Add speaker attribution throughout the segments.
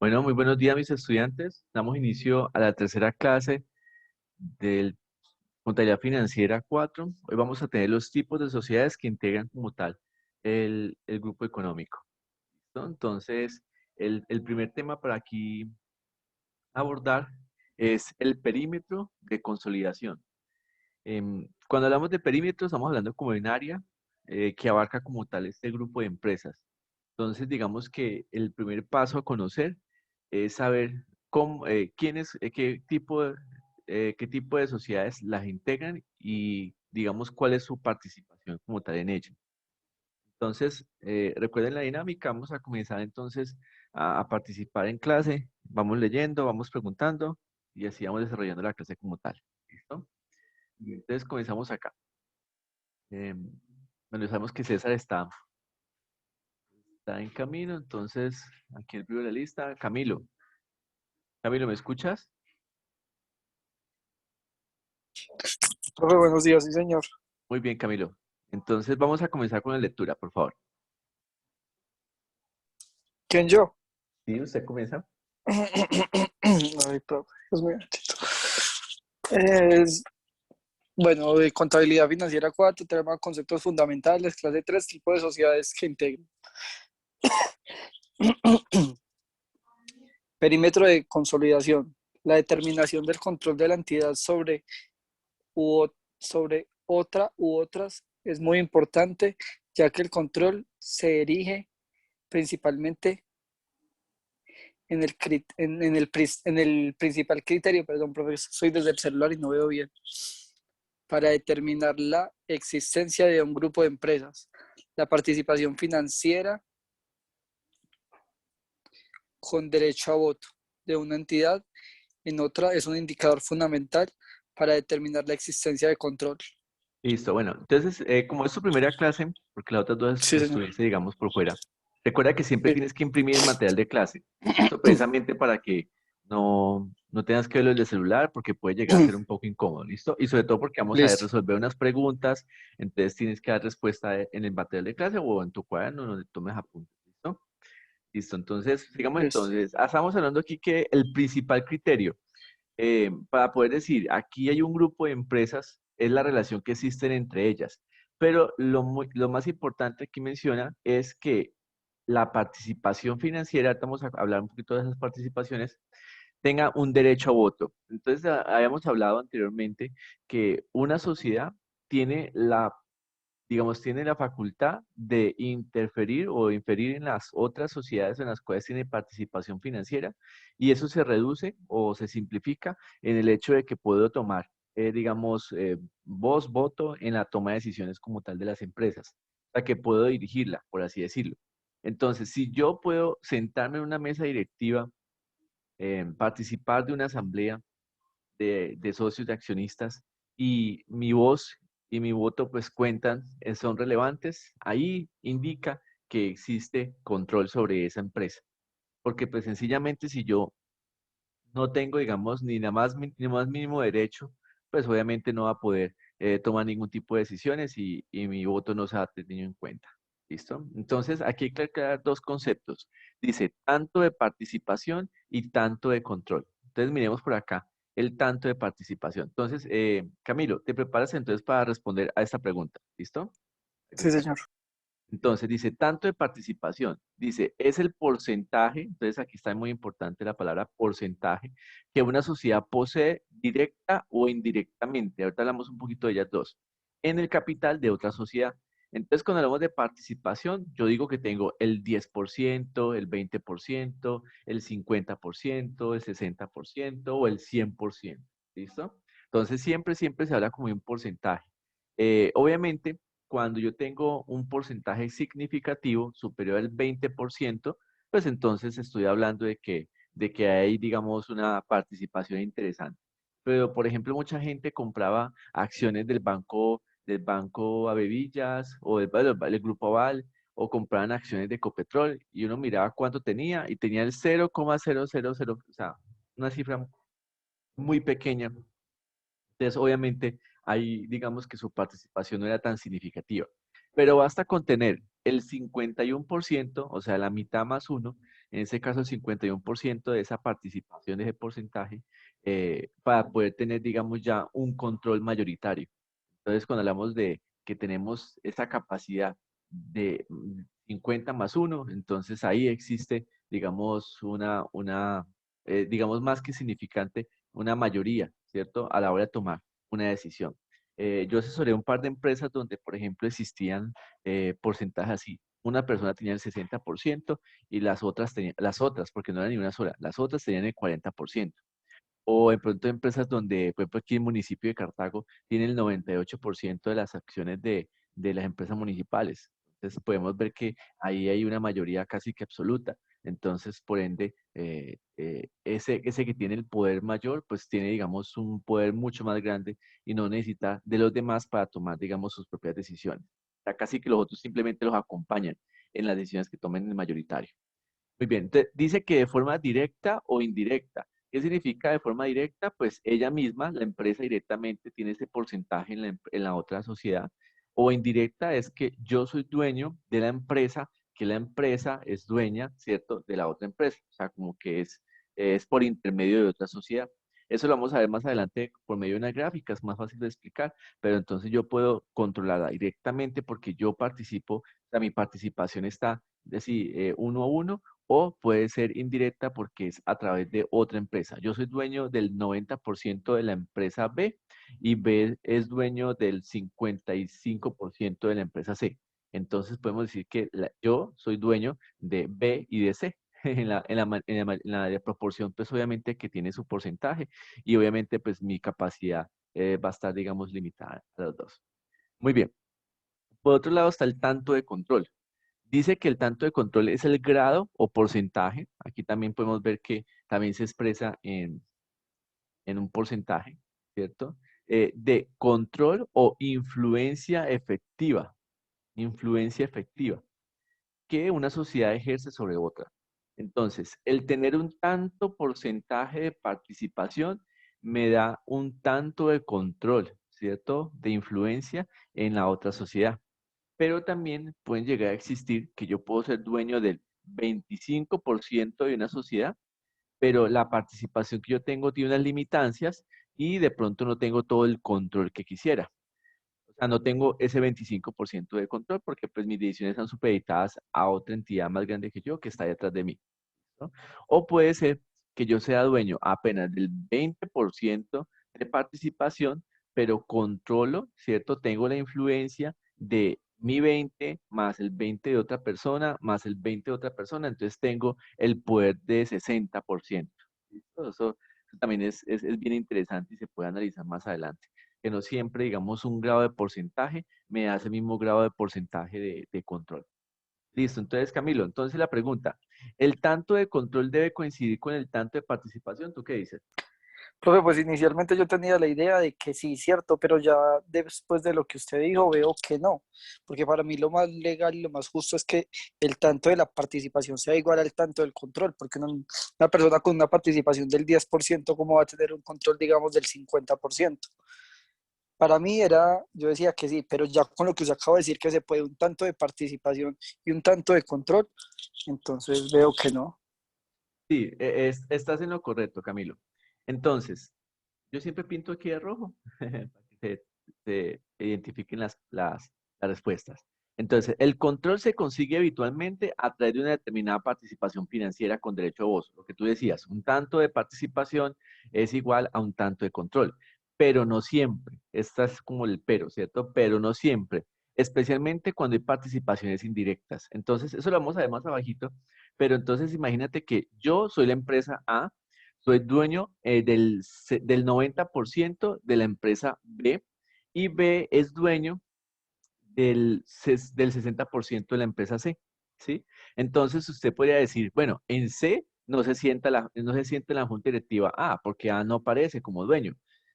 Speaker 1: Bueno, muy buenos días, mis estudiantes. Damos inicio a la tercera clase del Contabilidad Financiera 4. Hoy vamos a tener los tipos de sociedades que integran como tal el grupo económico. ¿Listo? Entonces, el primer tema para aquí abordar es el perímetro de consolidación. Cuando hablamos de perímetro, estamos hablando como de un área que abarca como tal este grupo de empresas. Entonces, digamos que el primer paso a conocer es saber cómo, quiénes, qué tipo de sociedades las integran y, digamos, cuál es su participación como tal en ello. Entonces, recuerden la dinámica, vamos a comenzar entonces a participar en clase, vamos leyendo, vamos preguntando y así vamos desarrollando la clase como tal. ¿Listo? Entonces, comenzamos acá. Bueno, sabemos que César está en camino, entonces aquí el primero de la lista, Camilo. Camilo, ¿me escuchas?
Speaker 2: Profe, buenos días, sí, señor.
Speaker 1: Muy bien, Camilo. Entonces vamos a comenzar con la lectura, por favor.
Speaker 2: ¿Quién yo?
Speaker 1: Sí, usted comienza.
Speaker 2: Ay, profe, Dios mío. Es, bueno, de contabilidad financiera 4 tenemos conceptos fundamentales, clase 3 tipos de sociedades que integran. Perímetro de consolidación, la determinación del control de la entidad sobre otra u otras es muy importante, ya que el control se erige principalmente en el principal criterio, perdón, profesor, soy desde el celular y no veo bien, para determinar la existencia de un grupo de empresas. La participación financiera con derecho a voto de una entidad en otra es un indicador fundamental para determinar la existencia de control.
Speaker 1: Listo, bueno, entonces, como es tu primera clase, porque las otras dos
Speaker 2: Sí, señor.
Speaker 1: estuviste, digamos, por fuera, recuerda que siempre
Speaker 2: Sí.
Speaker 1: tienes que imprimir el material de clase. Listo, precisamente para que no tengas que verlo desde el celular, porque puede llegar a ser un poco incómodo, ¿listo? Y sobre todo porque vamos a
Speaker 2: Listo.
Speaker 1: resolver unas preguntas, entonces tienes que dar respuesta en el material de clase o en tu cuaderno donde tomes apuntes, ¿listo? Listo, entonces, digamos
Speaker 2: Listo.
Speaker 1: entonces, estamos hablando aquí que el principal criterio para poder decir, aquí hay un grupo de empresas, es la relación que existen entre ellas. Pero lo más importante aquí menciona es que la participación financiera, estamos a hablar un poquito de esas participaciones, tenga un derecho a voto. Entonces, habíamos hablado anteriormente que una sociedad tiene digamos, tiene la facultad de interferir o inferir en las otras sociedades en las cuales tiene participación financiera y eso se reduce o se simplifica en el hecho de que puedo tomar, digamos, voz, voto en la toma de decisiones como tal de las empresas, o sea, que puedo dirigirla, por así decirlo. Entonces, si yo puedo sentarme en una mesa directiva, participar de una asamblea, de socios, de accionistas, y mi voz y mi voto pues cuentan, son relevantes, ahí indica que existe control sobre esa empresa. Porque pues sencillamente si yo no tengo, digamos, ni nada más, ni más mínimo derecho, pues obviamente no va a poder tomar ningún tipo de decisiones y mi voto no se va a tener en cuenta. ¿Listo? Entonces, aquí hay que aclarar dos conceptos. Dice tanto de participación y tanto de control. Entonces, miremos por acá el tanto de participación. Entonces, Camilo, ¿te preparas entonces para responder a esta pregunta? ¿Listo?
Speaker 2: Sí, señor.
Speaker 1: Entonces dice, tanto de participación, dice, es el porcentaje, entonces aquí está muy importante la palabra porcentaje, que una sociedad posee directa o indirectamente, ahorita hablamos un poquito de ellas dos, en el capital de otra sociedad. Entonces cuando hablamos de participación, yo digo que tengo el 10%, el 20%, el 50%, el 60% o el 100%, ¿listo? Entonces siempre se habla como de un porcentaje. Obviamente, cuando yo tengo un porcentaje significativo superior al 20%, pues entonces estoy hablando de que hay, digamos, una participación interesante. Pero, por ejemplo, mucha gente compraba acciones del banco Avevillas o del Grupo Aval, o compraban acciones de Copetrol y uno miraba cuánto tenía y tenía el 0,000, o sea, una cifra muy pequeña. Entonces, obviamente, ahí digamos que su participación no era tan significativa. Pero basta con tener el 51%, o sea, la mitad más uno, en este caso el 51% de esa participación, de ese porcentaje, para poder tener, digamos, ya un control mayoritario. Entonces, cuando hablamos de que tenemos esa capacidad de 50 más uno, entonces ahí existe, digamos, digamos, más que significante, una mayoría, ¿cierto? A la hora de tomar una decisión. Yo asesoré un par de empresas donde, por ejemplo, existían porcentajes así. Una persona tenía el 60% y las otras, porque no era ni una sola, las otras tenían el 40%. O de pronto empresas donde, por ejemplo, aquí en el municipio de Cartago tiene el 98% de las acciones de las empresas municipales. Entonces podemos ver que ahí hay una mayoría casi que absoluta. Entonces, por ende, ese que tiene el poder mayor, pues tiene, digamos, un poder mucho más grande y no necesita de los demás para tomar, digamos, sus propias decisiones. O sea, casi que los otros simplemente los acompañan en las decisiones que tomen el mayoritario. Muy bien, dice que de forma directa o indirecta. ¿Qué significa de forma directa? Pues ella misma, la empresa directamente tiene ese porcentaje en la otra sociedad. O indirecta es que yo soy dueño de la empresa, que la empresa es dueña, ¿cierto?, de la otra empresa. O sea, como que es por intermedio de otra sociedad. Eso lo vamos a ver más adelante por medio de una gráfica, es más fácil de explicar, pero entonces yo puedo controlarla directamente porque yo participo, o sea, mi participación está, decir, uno a uno, o puede ser indirecta porque es a través de otra empresa. Yo soy dueño del 90% de la empresa B y B es dueño del 55% de la empresa C. Entonces podemos decir que yo soy dueño de B y de C. En la proporción, pues obviamente que tiene su porcentaje y obviamente pues mi capacidad va a estar, digamos, limitada a los dos. Muy bien. Por otro lado está el tanto de control. Dice que el tanto de control es el grado o porcentaje. Aquí también podemos ver que también se expresa en un porcentaje, ¿cierto? De control o influencia efectiva. Influencia efectiva que una sociedad ejerce sobre otra. Entonces, el tener un tanto porcentaje de participación me da un tanto de control, ¿cierto? De influencia en la otra sociedad. Pero también pueden llegar a existir que yo puedo ser dueño del 25% de una sociedad, pero la participación que yo tengo tiene unas limitancias y de pronto no tengo todo el control que quisiera. O sea, no tengo ese 25% de control porque pues mis decisiones están supeditadas a otra entidad más grande que yo que está detrás de mí, ¿no? O puede ser que yo sea dueño apenas del 20% de participación, pero controlo, ¿cierto? Tengo la influencia de mi 20 más el 20 de otra persona, más el 20 de otra persona, entonces tengo el poder de 60%. ¿Listo? Eso también es bien interesante y se puede analizar más adelante. Que no siempre, digamos, un grado de porcentaje me da ese mismo grado de porcentaje de control. Listo, entonces Camilo, entonces la pregunta, ¿el tanto de control debe coincidir con el tanto de participación? ¿Tú qué dices?
Speaker 2: Profe, pues inicialmente yo tenía la idea de que sí, cierto, pero ya después de lo que usted dijo veo que no, porque para mí lo más legal y lo más justo es que el tanto de la participación sea igual al tanto del control, porque una persona con una participación del 10%, ¿cómo va a tener un control, digamos, del 50%? Para mí era, yo decía que sí, pero ya con lo que usted acaba de decir que se puede un tanto de participación y un tanto de control, entonces veo que no.
Speaker 1: Sí, estás en lo correcto, Camilo. Entonces, yo siempre pinto aquí de rojo para que se identifiquen las respuestas. Entonces, el control se consigue habitualmente a través de una determinada participación financiera con derecho a voz. Lo que tú decías, un tanto de participación es igual a un tanto de control, pero no siempre. Esta es como el pero, ¿cierto? Pero no siempre, especialmente cuando hay participaciones indirectas. Entonces, eso lo vamos a ver más abajito, pero entonces imagínate que yo soy la empresa A, soy dueño del 90% de la empresa B y B es dueño del 60% de la empresa C, ¿sí? Entonces usted podría decir, bueno, en C no se siente la junta directiva A porque A no aparece como dueño,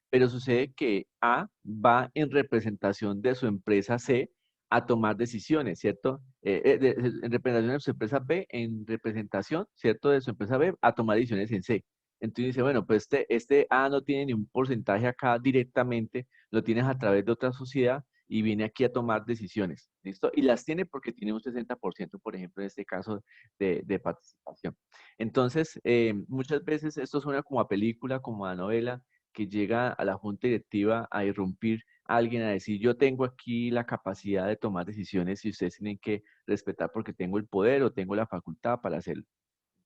Speaker 1: pero sucede que A va en representación de su empresa C a tomar decisiones, ¿cierto? En representación de su empresa B, en representación, ¿cierto? De su empresa B a tomar decisiones en C. Entonces dice, bueno, pues este A no tiene ni un porcentaje acá directamente, lo tienes a través de otra sociedad y viene aquí a tomar decisiones, ¿listo? Y las tiene porque tiene un 60%, por ejemplo, en este caso de participación. Entonces, muchas veces esto suena como a película, como a novela, que llega a la junta directiva a irrumpir a alguien a decir, yo tengo aquí la capacidad de tomar decisiones y ustedes tienen que respetar porque tengo el poder o tengo la facultad para hacerlo.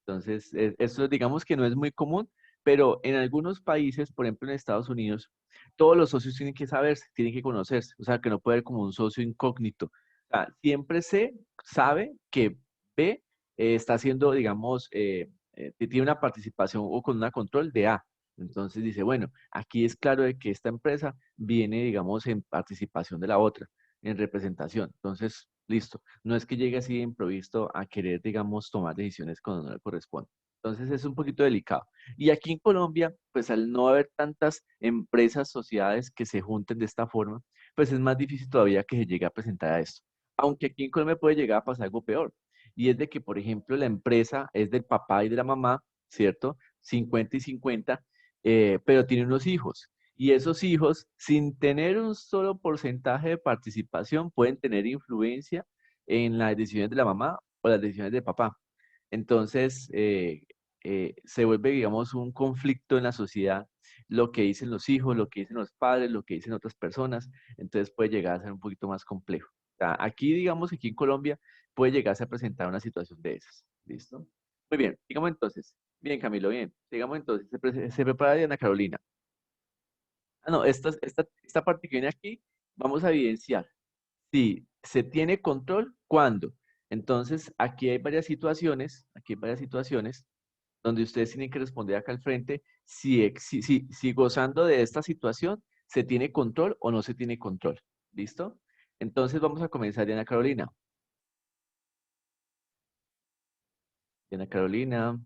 Speaker 1: Entonces, eso digamos que no es muy común, pero en algunos países, por ejemplo en Estados Unidos, todos los socios tienen que saberse, tienen que conocerse, o sea, que no puede haber como un socio incógnito. O sea, siempre se sabe que B está haciendo, digamos, tiene una participación o con una control de A. Entonces dice, bueno, aquí es claro de que esta empresa viene, digamos, en participación de la otra, en representación. Entonces, listo. No es que llegue así de improviso a querer, digamos, tomar decisiones cuando no le corresponde. Entonces es un poquito delicado. Y aquí en Colombia, pues al no haber tantas empresas, sociedades que se junten de esta forma, pues es más difícil todavía que se llegue a presentar a esto. Aunque aquí en Colombia puede llegar a pasar algo peor. Y es de que, por ejemplo, la empresa es del papá y de la mamá, ¿cierto? 50 y 50, pero tiene unos hijos. Y esos hijos, sin tener un solo porcentaje de participación, pueden tener influencia en las decisiones de la mamá o las decisiones del papá. Entonces, se vuelve, digamos, un conflicto en la sociedad, lo que dicen los hijos, lo que dicen los padres, lo que dicen otras personas, entonces puede llegar a ser un poquito más complejo. O sea, aquí, digamos, aquí en Colombia puede llegarse a presentar una situación de esas. ¿Listo? Muy bien, digamos entonces. Bien, Camilo, bien. Digamos entonces, se prepara Diana Carolina. Ah, no, esta parte que viene aquí, vamos a evidenciar si se tiene control, ¿cuándo? Entonces, aquí hay varias situaciones donde ustedes tienen que responder acá al frente si gozando de esta situación se tiene control o no se tiene control. ¿Listo? Entonces vamos a comenzar, Diana Carolina. Diana Carolina.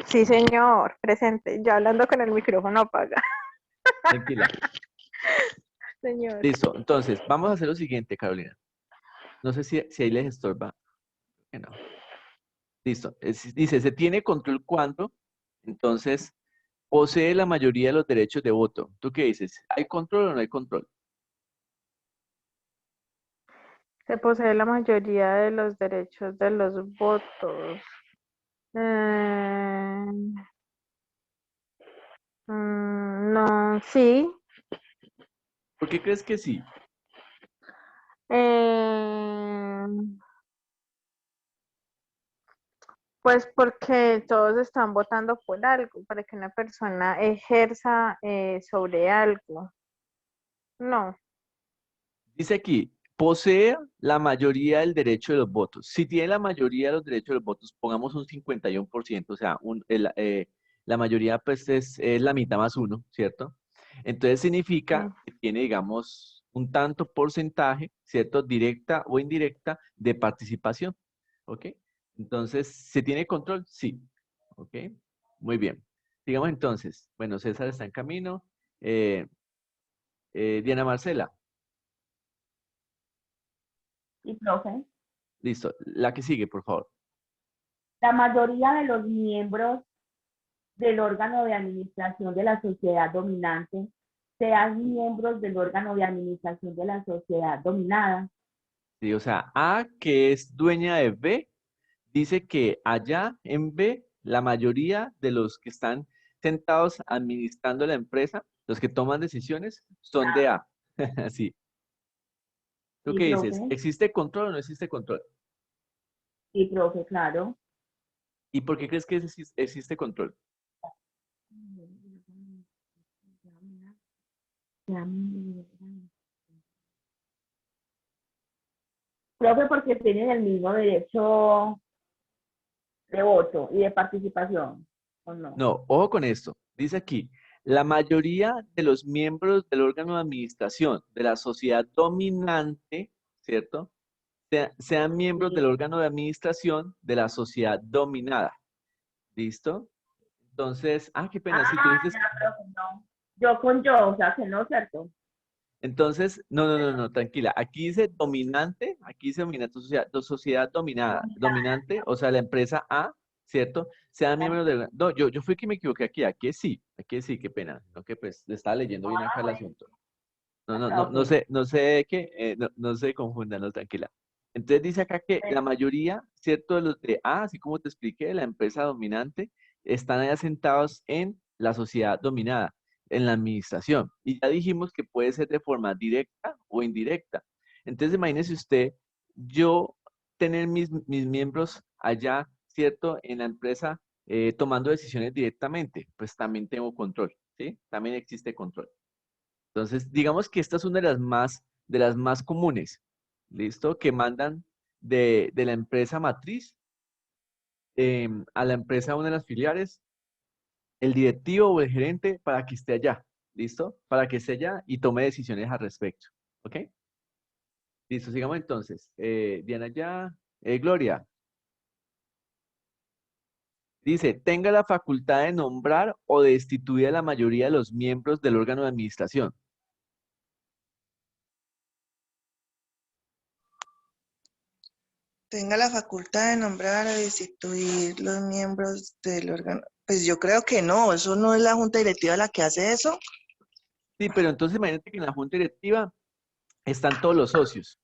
Speaker 3: Sí, señor, presente. Ya hablando con el micrófono apaga.
Speaker 1: Tranquila.
Speaker 3: Señor.
Speaker 1: Listo. Entonces, vamos a hacer lo siguiente, Carolina. No sé si ahí les estorba. Que no. Listo. Dice, se tiene control cuando, entonces, posee la mayoría de los derechos de voto. ¿Tú qué dices? ¿Hay control o no hay control?
Speaker 3: Se posee la mayoría de los derechos de los votos. Eh, no, sí.
Speaker 1: ¿Por qué crees que sí?
Speaker 3: Eh, pues porque todos están votando por algo, para que una persona ejerza sobre algo. No.
Speaker 1: Dice aquí, posee la mayoría del derecho de los votos. Si tiene la mayoría de los derechos de los votos, pongamos un 51%, o sea, la mayoría pues es la mitad más uno, ¿cierto? Entonces significa
Speaker 3: Mm.
Speaker 1: que tiene, digamos, un tanto porcentaje, ¿cierto? Directa o indirecta de participación, ¿ok? Entonces, ¿se tiene control? Sí, ¿ok? Muy bien. Digamos entonces, bueno, César está en camino. Eh, Diana Marcela,
Speaker 4: Y profe,
Speaker 1: listo. La que sigue, por favor.
Speaker 4: la mayoría de los miembros del órgano de administración de la sociedad dominante sean miembros del órgano de administración de la sociedad dominada.
Speaker 1: Sí, o sea, A, que es dueña de B, dice que allá en B, la mayoría de los que están sentados administrando la empresa, los que toman decisiones, son de A. Sí. ¿Tú
Speaker 4: Sí,
Speaker 1: qué dices?
Speaker 4: profe,
Speaker 1: ¿Existe control o no existe control?
Speaker 4: sí, profe, claro.
Speaker 1: ¿Y por qué crees que existe control?
Speaker 4: Profe, porque tienen el mismo derecho de voto y de participación, ¿o no?
Speaker 1: No, ojo con esto. Dice aquí, la mayoría de los miembros del órgano de administración de la sociedad dominante, ¿cierto? Sean miembros
Speaker 4: Sí.
Speaker 1: del órgano de administración de la sociedad dominada. ¿Listo? Entonces, qué pena, si tú
Speaker 4: Ah,
Speaker 1: dices,
Speaker 4: ya, profe, no. Yo con yo, o sea que no, ¿cierto?
Speaker 1: entonces, no, tranquila. Aquí dice dominante sociedad, sociedad dominada.
Speaker 4: Dominada.
Speaker 1: Dominante, o sea, la empresa A, ¿cierto? Sean miembros de... No, yo fui que me equivoqué aquí sí, qué pena. No que pues le estaba leyendo bien acá el asunto. No
Speaker 4: Ok.
Speaker 1: sé, no sé qué, no se confundan, no, tranquila. Entonces dice acá que la mayoría, ¿cierto? De los de A, así como te expliqué, la empresa dominante, están ahí asentados en la sociedad dominada, en la administración. Y ya dijimos que puede ser de forma directa o indirecta. Entonces imagínese usted, yo tener mis miembros allá, ¿cierto? En la empresa, tomando decisiones directamente, pues también tengo control, ¿sí? También existe control. Entonces, digamos que esta es una de las más comunes, ¿listo? Que mandan de la empresa matriz a la empresa, una de las filiales, el directivo o el gerente para que esté allá, ¿listo? Para que esté allá y tome decisiones al respecto, ¿ok? Listo, sigamos entonces. Diana ya, Gloria, dice, tenga la facultad de nombrar o de destituir a la mayoría de los miembros del órgano de administración.
Speaker 5: Tenga la facultad de nombrar o destituir los miembros del órgano. Pues yo creo que no, eso no es la junta directiva la que hace eso.
Speaker 1: Sí, pero entonces imagínate que en la junta directiva están todos los socios.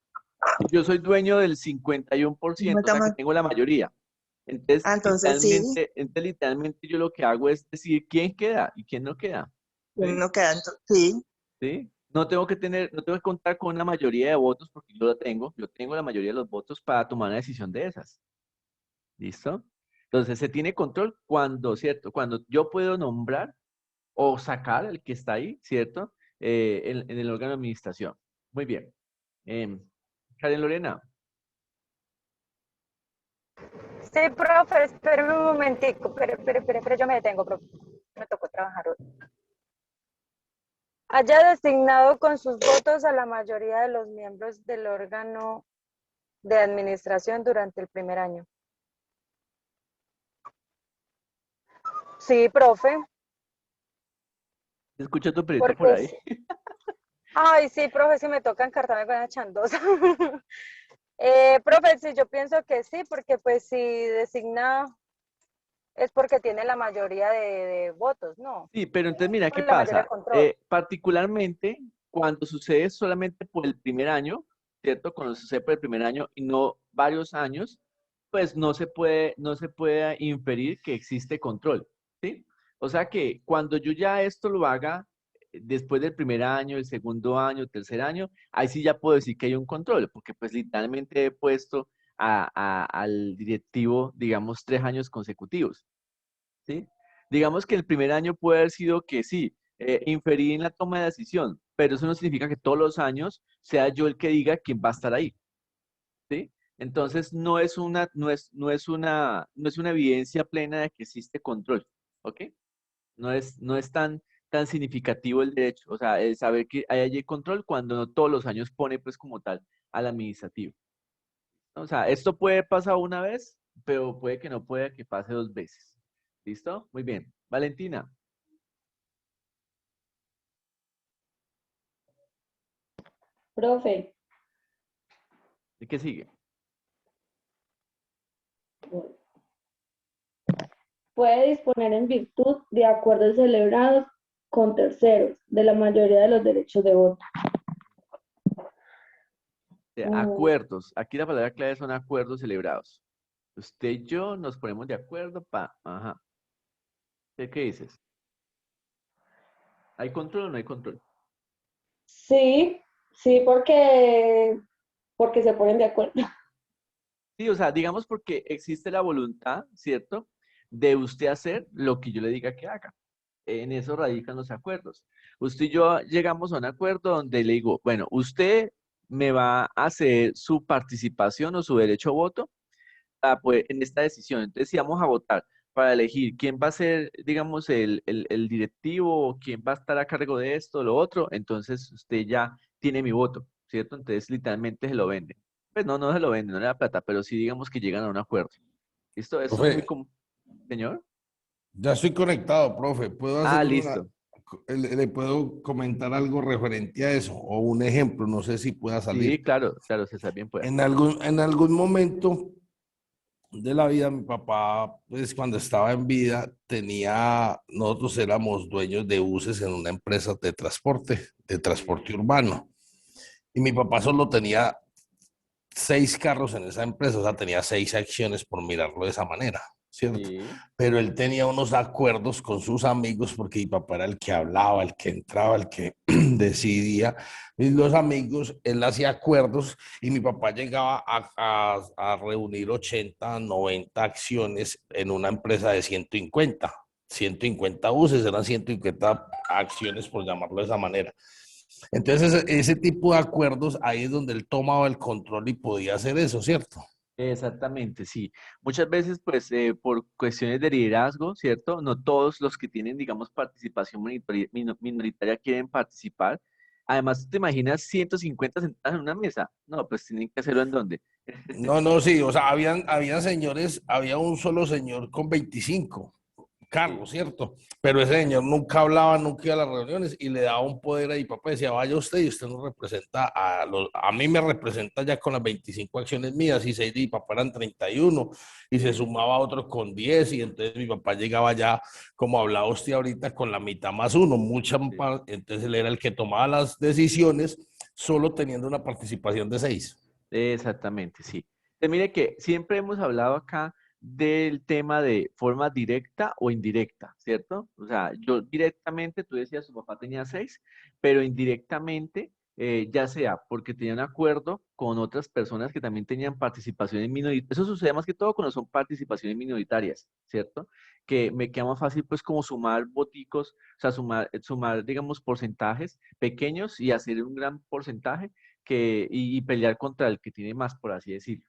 Speaker 1: Yo soy dueño del 51%, o sea que tengo la mayoría.
Speaker 5: Ah, entonces sí,
Speaker 1: Entonces, literalmente yo lo que hago es decir quién queda y quién no queda. ¿Sí?
Speaker 5: no queda, sí.
Speaker 1: ¿Sí? No tengo que contar con una mayoría de votos porque yo tengo la mayoría de los votos para tomar una decisión de esas. ¿Listo? Entonces se tiene control cuando, ¿cierto? Cuando yo puedo nombrar o sacar el que está ahí, ¿cierto? En el órgano de administración. Muy bien. Em, Karen Lorena.
Speaker 6: Sí, profe, espérame un momentico, pero yo me detengo, profe. Me tocó trabajar hoy. Haya designado con sus votos a la mayoría de los miembros del órgano de administración durante el primer año. Sí, profe,
Speaker 1: Escucha tu perrito por
Speaker 6: porque
Speaker 1: ahí.
Speaker 6: ay, sí, profe, si me toca encartarme con la chandosa. Profe, sí, yo pienso que sí, porque pues si designa es porque tiene la mayoría de votos, ¿no?
Speaker 1: Sí, pero entonces mira qué
Speaker 6: La mayoría de
Speaker 1: pasa.
Speaker 6: control.
Speaker 1: Particularmente cuando sucede solamente por el primer año, ¿cierto? Cuando sucede por el primer año y no varios años, pues no se puede inferir que existe control, ¿sí? O sea que cuando yo ya esto lo haga después del primer año, el segundo año, el tercer año, ahí sí ya puedo decir que hay un control, porque pues literalmente he puesto al directivo, digamos, 3 años consecutivos. ¿Sí? Digamos que el primer año puede haber sido que sí, inferí en la toma de decisión, pero eso no significa que todos los años sea yo el que diga quién va a estar ahí, ¿sí? Entonces no es una evidencia plena de que existe control, ¿ok? No es tan significativo el derecho, o sea, el saber que hay allí control cuando no todos los años pone pues como tal al administrativo. O sea, esto puede pasar una vez, pero puede que no pueda que pase 2 veces. ¿Listo? Muy bien. Valentina,
Speaker 7: Profe,
Speaker 1: ¿y qué sigue?
Speaker 7: puede disponer en virtud de acuerdos celebrados con terceros de la mayoría de los derechos de voto. Mm,
Speaker 1: Acuerdos. Aquí la palabra clave son acuerdos celebrados. Usted y yo nos ponemos de acuerdo para... Ajá. ¿Qué dices? ¿Hay control o no hay control?
Speaker 7: sí, sí, porque se ponen de acuerdo.
Speaker 1: Sí, o sea, digamos porque existe la voluntad, ¿cierto? De usted hacer lo que yo le diga que haga. En eso radican los acuerdos. Usted y yo llegamos a un acuerdo donde le digo, bueno, usted me va a hacer su participación o su derecho a voto pues, en esta decisión. Entonces, si vamos a votar para elegir quién va a ser, digamos, el directivo, quién va a estar a cargo de esto, lo otro, entonces usted ya tiene mi voto, ¿cierto? Entonces, literalmente se lo vende. Pues no se lo vende, no le da plata, pero sí digamos que llegan a un acuerdo. ¿Listo? Eso es muy
Speaker 8: Profe,
Speaker 1: común. Señor.
Speaker 8: ya estoy conectado, profe. ¿Puedo
Speaker 1: Ah,
Speaker 8: hacerle
Speaker 1: listo.
Speaker 8: le puedo comentar algo referente a eso? O un ejemplo, no sé si pueda
Speaker 1: Sí,
Speaker 8: salir.
Speaker 1: claro, claro, César, bien pueda.
Speaker 8: En algún momento de la vida, mi papá, pues cuando estaba en vida, nosotros éramos dueños de buses en una empresa de transporte urbano. Y mi papá solo tenía 6 carros en esa empresa, o sea, tenía 6 acciones por mirarlo de esa manera, ¿cierto?
Speaker 1: Sí,
Speaker 8: Pero él tenía unos acuerdos con sus amigos porque mi papá era el que hablaba, el que entraba, el que decidía. Y los amigos, él hacía acuerdos y mi papá llegaba a reunir 80, 90 acciones en una empresa de 150 buses, eran 150 acciones, por llamarlo de esa manera. Entonces, ese tipo de acuerdos, ahí es donde él tomaba el control y podía hacer eso, ¿cierto?
Speaker 1: exactamente, sí. Muchas veces, pues, por cuestiones de liderazgo, ¿cierto? No todos los que tienen, digamos, participación minoritaria quieren participar. Además, ¿te imaginas 150 sentados en una mesa? No, pues tienen que hacerlo en dónde.
Speaker 8: No, no, sí, o sea, habían señores, había un solo señor con 25 cargos,
Speaker 1: Sí.
Speaker 8: ¿cierto? Pero ese señor nunca hablaba, nunca iba a las reuniones y le daba un poder a mi papá, decía, vaya usted y usted nos representa a mí me representa ya con las 25 acciones mías y 6 de mi papá eran 31 y se sumaba otro con 10 y entonces mi papá llegaba ya, como hablaba usted ahorita, con la mitad más uno,
Speaker 1: Sí.
Speaker 8: entonces él era el que tomaba las decisiones solo teniendo una participación de 6.
Speaker 1: Exactamente, sí. Mire que siempre hemos hablado acá del tema de forma directa o indirecta, ¿cierto? O sea, yo directamente, tú decías, su papá tenía 6, pero indirectamente, ya sea porque tenía un acuerdo con otras personas que también tenían participaciones minoritarias. Eso sucede más que todo cuando son participaciones minoritarias, ¿cierto? Que me queda más fácil, pues, como sumar voticos, o sea, sumar, digamos, porcentajes pequeños y hacer un gran porcentaje y pelear contra el que tiene más, por así decirlo.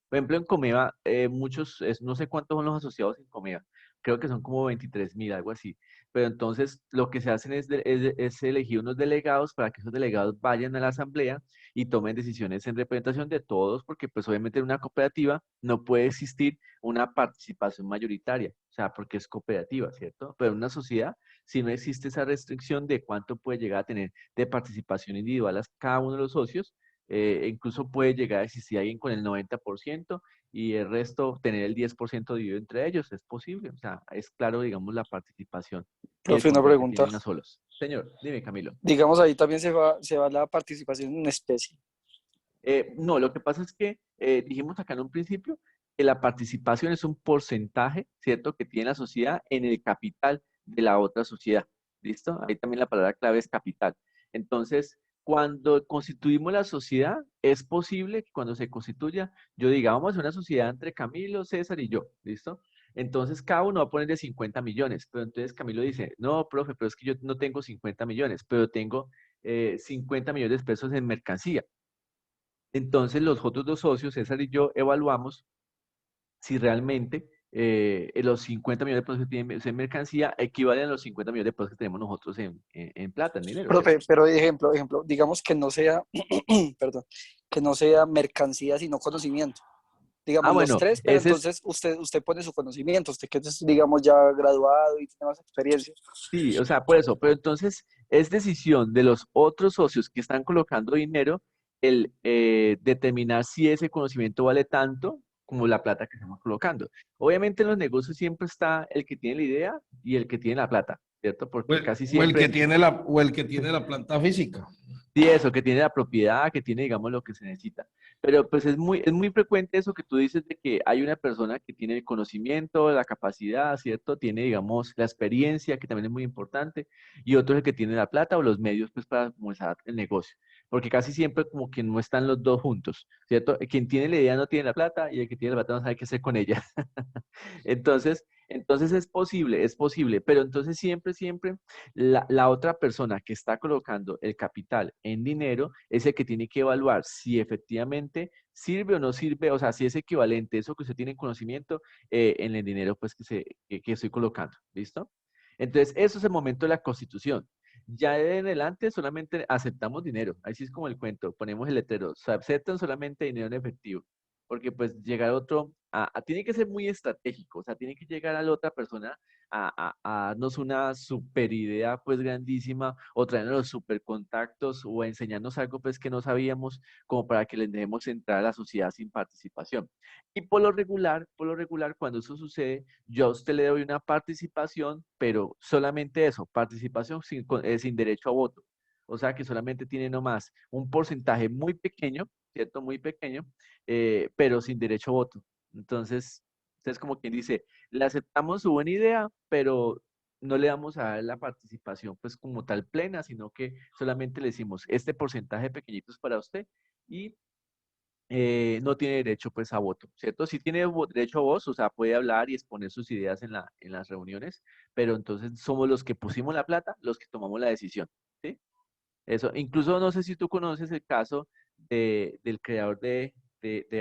Speaker 1: Por ejemplo, en Comeva, no sé cuántos son los asociados en Comeva, creo que son como 23.000, algo así. Pero entonces lo que se hacen es elegir unos delegados para que esos delegados vayan a la asamblea y tomen decisiones en representación de todos, porque pues obviamente en una cooperativa no puede existir una participación mayoritaria, o sea, porque es cooperativa, ¿cierto? Pero en una sociedad, si no existe esa restricción de cuánto puede llegar a tener de participación individual a cada uno de los socios, incluso puede llegar a existir alguien con el 90% y el resto tener el 10% dividido entre ellos. Es posible, o sea, es claro, digamos, la participación y el
Speaker 2: Profe, una
Speaker 1: control que
Speaker 2: pregunta.
Speaker 1: tienen a solos. Señor, dime, Camilo.
Speaker 2: Digamos, ahí también se va la participación en especie.
Speaker 1: No, lo que pasa es que dijimos acá en un principio que la participación es un porcentaje, ¿cierto?, que tiene la sociedad en el capital de la otra sociedad. ¿Listo? Ahí también la palabra clave es capital. Entonces, cuando constituimos la sociedad, es posible que cuando se constituya, yo diga, vamos a hacer una sociedad entre Camilo, César y yo. ¿Listo? Entonces, cada uno va a poner de 50 millones. Pero entonces Camilo dice, no, profe, pero es que yo no tengo 50 millones, pero tengo 50 millones de pesos en mercancía. Entonces, los otros dos socios, César y yo, evaluamos si realmente los 50 millones de pesos que tienen en mercancía equivalen a los 50 millones de pesos que tenemos nosotros en plata, en dinero,
Speaker 2: Profe,
Speaker 1: ¿cierto?
Speaker 2: pero ejemplo, digamos que no sea, perdón, que no sea mercancía, sino conocimiento.
Speaker 1: Ah,
Speaker 2: Digamos los
Speaker 1: bueno,
Speaker 2: tres, pero
Speaker 1: ese es,
Speaker 2: entonces usted pone su conocimiento, usted que es, digamos, ya graduado y tiene más experiencia.
Speaker 1: sí, o sea, por eso, pero entonces es decisión de los otros socios que están colocando dinero el determinar si ese conocimiento vale tanto como la plata que estamos colocando. Obviamente en los negocios siempre está el que tiene la idea y el que tiene la plata, ¿cierto? Porque casi
Speaker 8: O el que
Speaker 1: siempre
Speaker 8: tiene o el que tiene la planta física.
Speaker 1: sí, eso, que tiene la propiedad, que tiene, digamos, lo que se necesita. Pero pues es muy frecuente eso que tú dices de que hay una persona que tiene el conocimiento, la capacidad, ¿cierto? Tiene, digamos, la experiencia, que también es muy importante, y otro es el que tiene la plata o los medios, pues, para comenzar el negocio. Porque casi siempre como que no están los dos juntos, ¿cierto? Quien tiene la idea no tiene la plata y el que tiene la plata no sabe qué hacer con ella. Entonces es posible, pero entonces siempre la otra persona que está colocando el capital en dinero es el que tiene que evaluar si efectivamente sirve o no sirve, o sea, si es equivalente eso que usted tiene en conocimiento en el dinero pues que estoy colocando, ¿listo? Entonces, eso es el momento de la constitución. Ya de en adelante solamente aceptamos dinero. Ahí sí es como el cuento, ponemos el letrero, se aceptan solamente dinero en efectivo, porque pues llegar a otro, tiene que ser muy estratégico, o sea, tiene que llegar a la otra persona a darnos una super idea pues grandísima o traernos los super contactos o a enseñarnos algo pues que no sabíamos como para que les dejemos entrar a la sociedad sin participación. Y por lo regular, cuando eso sucede, yo a usted le doy una participación, pero solamente eso, participación sin derecho a voto. O sea que solamente tiene nomás un porcentaje muy pequeño, ¿cierto? Muy pequeño, pero sin derecho a voto. Entonces, es como quien dice, le aceptamos su buena idea, pero no le damos a dar la participación pues como tal plena, sino que solamente le decimos, este porcentaje pequeñito es para usted y no tiene derecho pues a voto, ¿cierto? Sí tiene derecho a voz, o sea, puede hablar y exponer sus ideas en las reuniones, pero entonces somos los que pusimos la plata, los que tomamos la decisión, ¿sí? Eso, incluso no sé si tú conoces el caso del creador de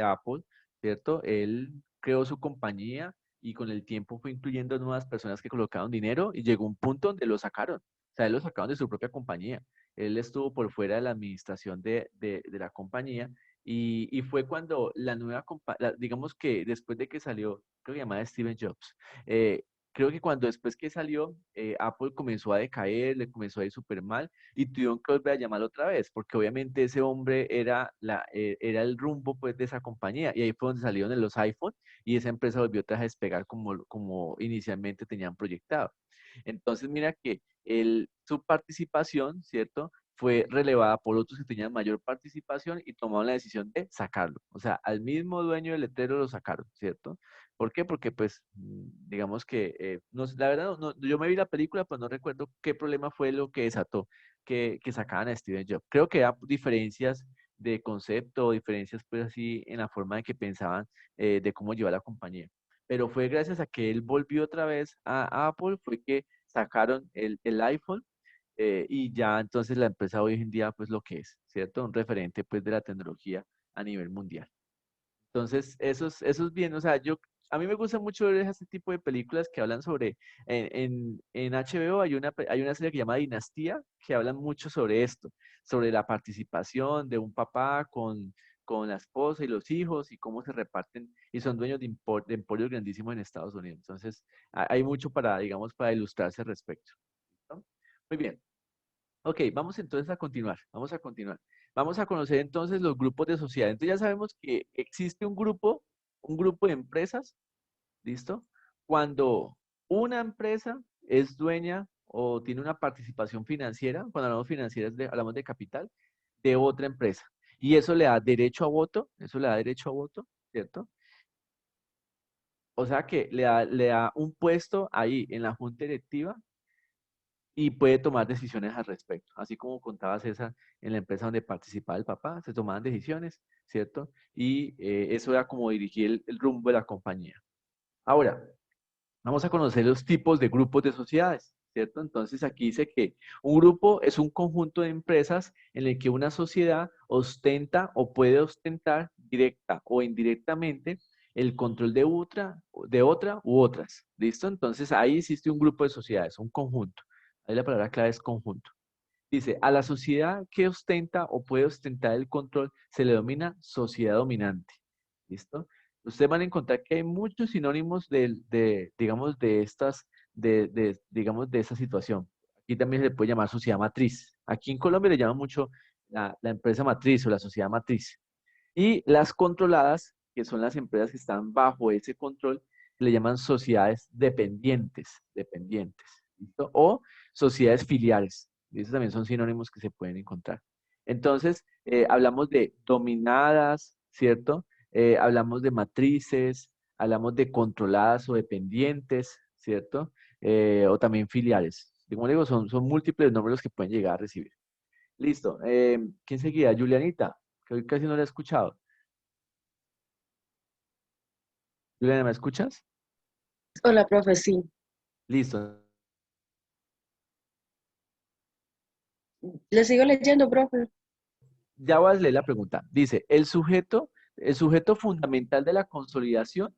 Speaker 1: Apple, ¿cierto? Él creó su compañía y con el tiempo fue incluyendo nuevas personas que colocaron dinero y llegó un punto donde lo sacaron. O sea, él lo sacaron de su propia compañía. Él estuvo por fuera de la administración de la compañía y fue cuando la nueva compañía, digamos que después de que salió, creo que llamada Steven Jobs, eh, creo que cuando después que salió, Apple comenzó a decaer, le comenzó a ir súper mal y tuvieron que volver a llamarlo otra vez, porque obviamente ese hombre era el rumbo pues de esa compañía y ahí fue donde salieron los iPhone y esa empresa volvió otra vez a despegar como inicialmente tenían proyectado. Entonces mira que su participación, ¿cierto? Fue relevada por otros que tenían mayor participación y tomaron la decisión de sacarlo. O sea, al mismo dueño del letrero lo sacaron, ¿cierto? ¿Por qué? Porque pues digamos que, no, la verdad, yo me vi la película, pero no recuerdo qué problema fue lo que desató que sacaban a Steven Jobs. Creo que eran diferencias de concepto, diferencias pues así en la forma de que pensaban de cómo llevar la compañía. Pero fue gracias a que él volvió otra vez a Apple, fue que sacaron el iPhone y ya entonces la empresa hoy en día pues lo que es, ¿cierto? Un referente pues de la tecnología a nivel mundial. Entonces, eso es bien, o sea, a mí me gusta mucho ver ese tipo de películas que hablan sobre, en HBO hay una serie que se llama Dinastía, que hablan mucho sobre esto, sobre la participación de un papá con la esposa y los hijos y cómo se reparten y son dueños de emporios grandísimos en Estados Unidos. Entonces, hay mucho para, digamos, para ilustrarse al respecto. ¿Listo? Muy bien. Ok, vamos entonces a continuar, vamos a continuar. Vamos a conocer entonces los grupos de sociedad. Entonces ya sabemos que existe un grupo de empresas, ¿listo? Cuando una empresa es dueña o tiene una participación financiera, cuando hablamos financiera hablamos de capital, de otra empresa. Y eso le da derecho a voto, eso le da derecho a voto, ¿cierto? O sea que le da un puesto ahí en la junta directiva y puede tomar decisiones al respecto. Así como contaba César en la empresa donde participaba el papá, se tomaban decisiones, ¿cierto? Y eso era como dirigir el rumbo de la compañía. Ahora, vamos a conocer los tipos de grupos de sociedades, ¿cierto? Entonces aquí dice que un grupo es un conjunto de empresas en el que una sociedad ostenta o puede ostentar directa o indirectamente el control de otra u otras, ¿listo? Entonces ahí existe un grupo de sociedades, un conjunto. Ahí la palabra clave es conjunto. Dice, a la sociedad que ostenta o puede ostentar el control se le denomina sociedad dominante. ¿Listo? Ustedes van a encontrar que hay muchos sinónimos digamos, digamos, de esta situación. Aquí también se le puede llamar sociedad matriz. Aquí en Colombia le llaman mucho la empresa matriz o la sociedad matriz. Y las controladas, que son las empresas que están bajo ese control, le llaman sociedades dependientes, ¿listo? O sociedades filiales. Y esos también son sinónimos que se pueden encontrar. Entonces, hablamos de dominadas, ¿cierto? Hablamos de matrices, hablamos de controladas o dependientes, ¿cierto? O también filiales. Como digo, son múltiples nombres los que pueden llegar a recibir. Listo. ¿Quién seguía? Julianita, que hoy casi no la he escuchado. Juliana, ¿me escuchas?
Speaker 9: Hola, profe, sí.
Speaker 1: Listo.
Speaker 9: Le sigo leyendo, profe.
Speaker 1: Ya voy a leer la pregunta. Dice, el sujeto fundamental de la consolidación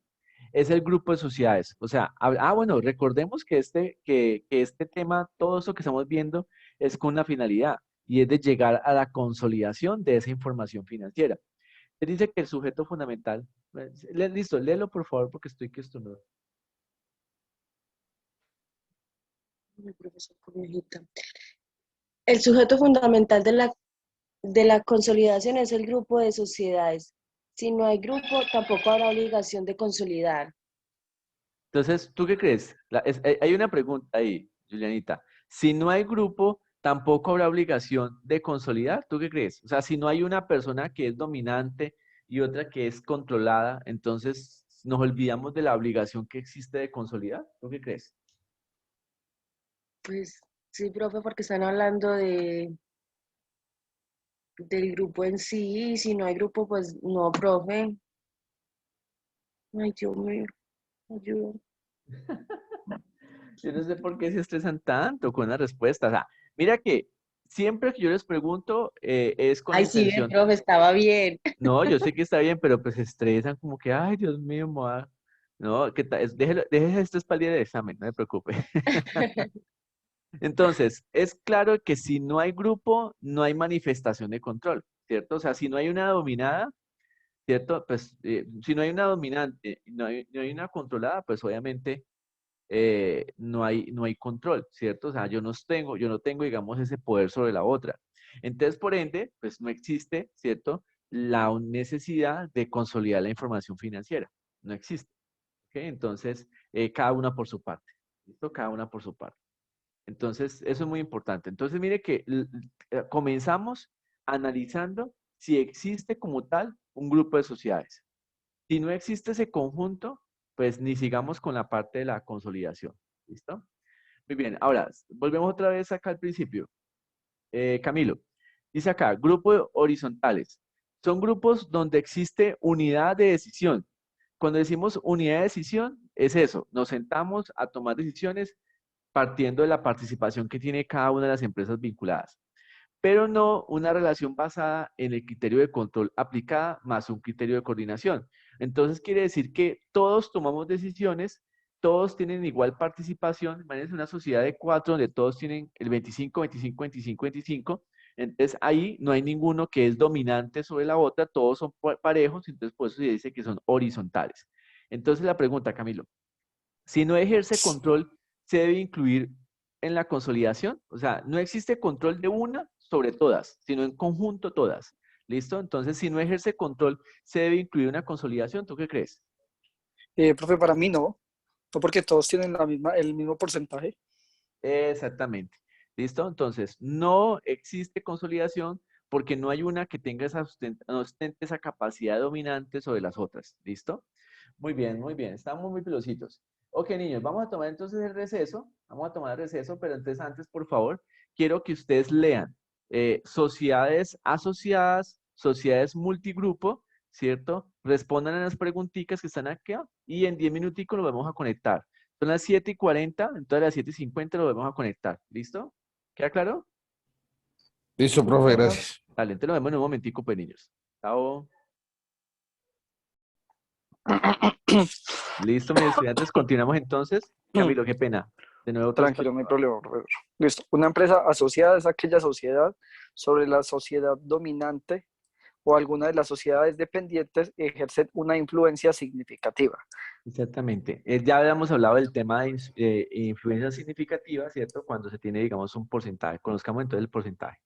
Speaker 1: es el grupo de sociedades. O sea, bueno, recordemos que este tema, todo eso que estamos viendo, es con una finalidad y es de llegar a la consolidación de esa información financiera. Él dice que el sujeto fundamental. Listo, léelo por favor porque estoy que esto no.
Speaker 9: Ay, profesor Conejita. El sujeto fundamental de la consolidación es el grupo de sociedades. Si no hay grupo, tampoco habrá obligación de consolidar.
Speaker 1: Entonces, ¿tú qué crees? Hay una pregunta ahí, Julianita. Si no hay grupo, tampoco habrá obligación de consolidar. ¿Tú qué crees? O sea, si no hay una persona que es dominante y otra que es controlada, entonces nos olvidamos de la obligación que existe de consolidar. ¿Tú qué crees?
Speaker 9: Pues sí, profe, porque están hablando del grupo en sí, y si no hay grupo, pues no, profe. Ay, Dios mío, ayuda.
Speaker 1: Yo no sé por qué se estresan tanto con la respuesta. O sea, mira que siempre que yo les pregunto es con la
Speaker 9: Ay, sí,
Speaker 1: intención.
Speaker 9: profe, estaba bien.
Speaker 1: No, yo sé que está bien, pero pues se estresan como que, ay, Dios mío, no, ¿qué tal? Déjese esto es para el día de examen, no me preocupe. Entonces, es claro que si no hay grupo, no hay manifestación de control, ¿cierto? O sea, si no hay una dominada, ¿cierto? Pues si no hay una dominante, no hay una controlada, pues obviamente no hay control, ¿cierto? O sea, yo no tengo, digamos, ese poder sobre la otra. Entonces, por ende, pues no existe, ¿cierto? La necesidad de consolidar la información financiera. No existe. ¿Ok? Entonces, cada una por su parte. ¿Listo? Cada una por su parte. Entonces, eso es muy importante. Entonces, mire que comenzamos analizando si existe como tal un grupo de sociedades. Si no existe ese conjunto, pues ni sigamos con la parte de la consolidación. ¿Listo? Muy bien. Ahora, volvemos otra vez acá al principio. Camilo, dice acá, grupos horizontales. Son grupos donde existe unidad de decisión. Cuando decimos unidad de decisión, es eso. Nos sentamos a tomar decisiones partiendo de la participación que tiene cada una de las empresas vinculadas, pero no una relación basada en el criterio de control aplicada más un criterio de coordinación. Entonces quiere decir que todos tomamos decisiones, todos tienen igual participación. Imagínense una sociedad de 4 donde todos tienen el 25, 25, 25, 25. Entonces ahí no hay ninguno que es dominante sobre la otra, todos son parejos, entonces por eso se dice que son horizontales. Entonces la pregunta, Camilo, si no ejerce control, ¿se debe incluir en la consolidación? O sea, no existe control de una sobre todas, sino en conjunto todas. ¿Listo? Entonces, si no ejerce control, ¿se debe incluir una consolidación? ¿Tú qué crees?
Speaker 2: Profe, para mí no, no porque todos tienen el mismo porcentaje.
Speaker 1: Exactamente. ¿Listo? Entonces, no existe consolidación porque no hay una que tenga no ostente esa capacidad dominante sobre las otras. ¿Listo? Muy bien, muy bien. Estamos muy pilositos. Ok, niños, vamos a tomar entonces el receso. Vamos a tomar el receso, pero entonces antes, por favor, quiero que ustedes lean sociedades asociadas, sociedades multigrupo, ¿cierto? Respondan a las preguntitas que están acá y en 10 minuticos lo vamos a conectar. Son las 7:40, entonces a las 7:50 lo vamos a conectar. ¿Listo? ¿Queda claro?
Speaker 8: Listo, profe, gracias.
Speaker 1: Dale, entonces nos vemos en un momentico, pues, niños. Chao. Listo, mis estudiantes, continuamos entonces. Camilo, qué pena. De nuevo,
Speaker 2: Tranquilo, no hay problema, profesor. Listo. Una empresa asociada es aquella sociedad sobre la sociedad dominante o alguna de las sociedades dependientes ejercen una influencia significativa.
Speaker 1: Exactamente. Ya habíamos hablado del tema de influencia significativa, ¿cierto? Cuando se tiene, digamos, un porcentaje. Conozcamos entonces el porcentaje.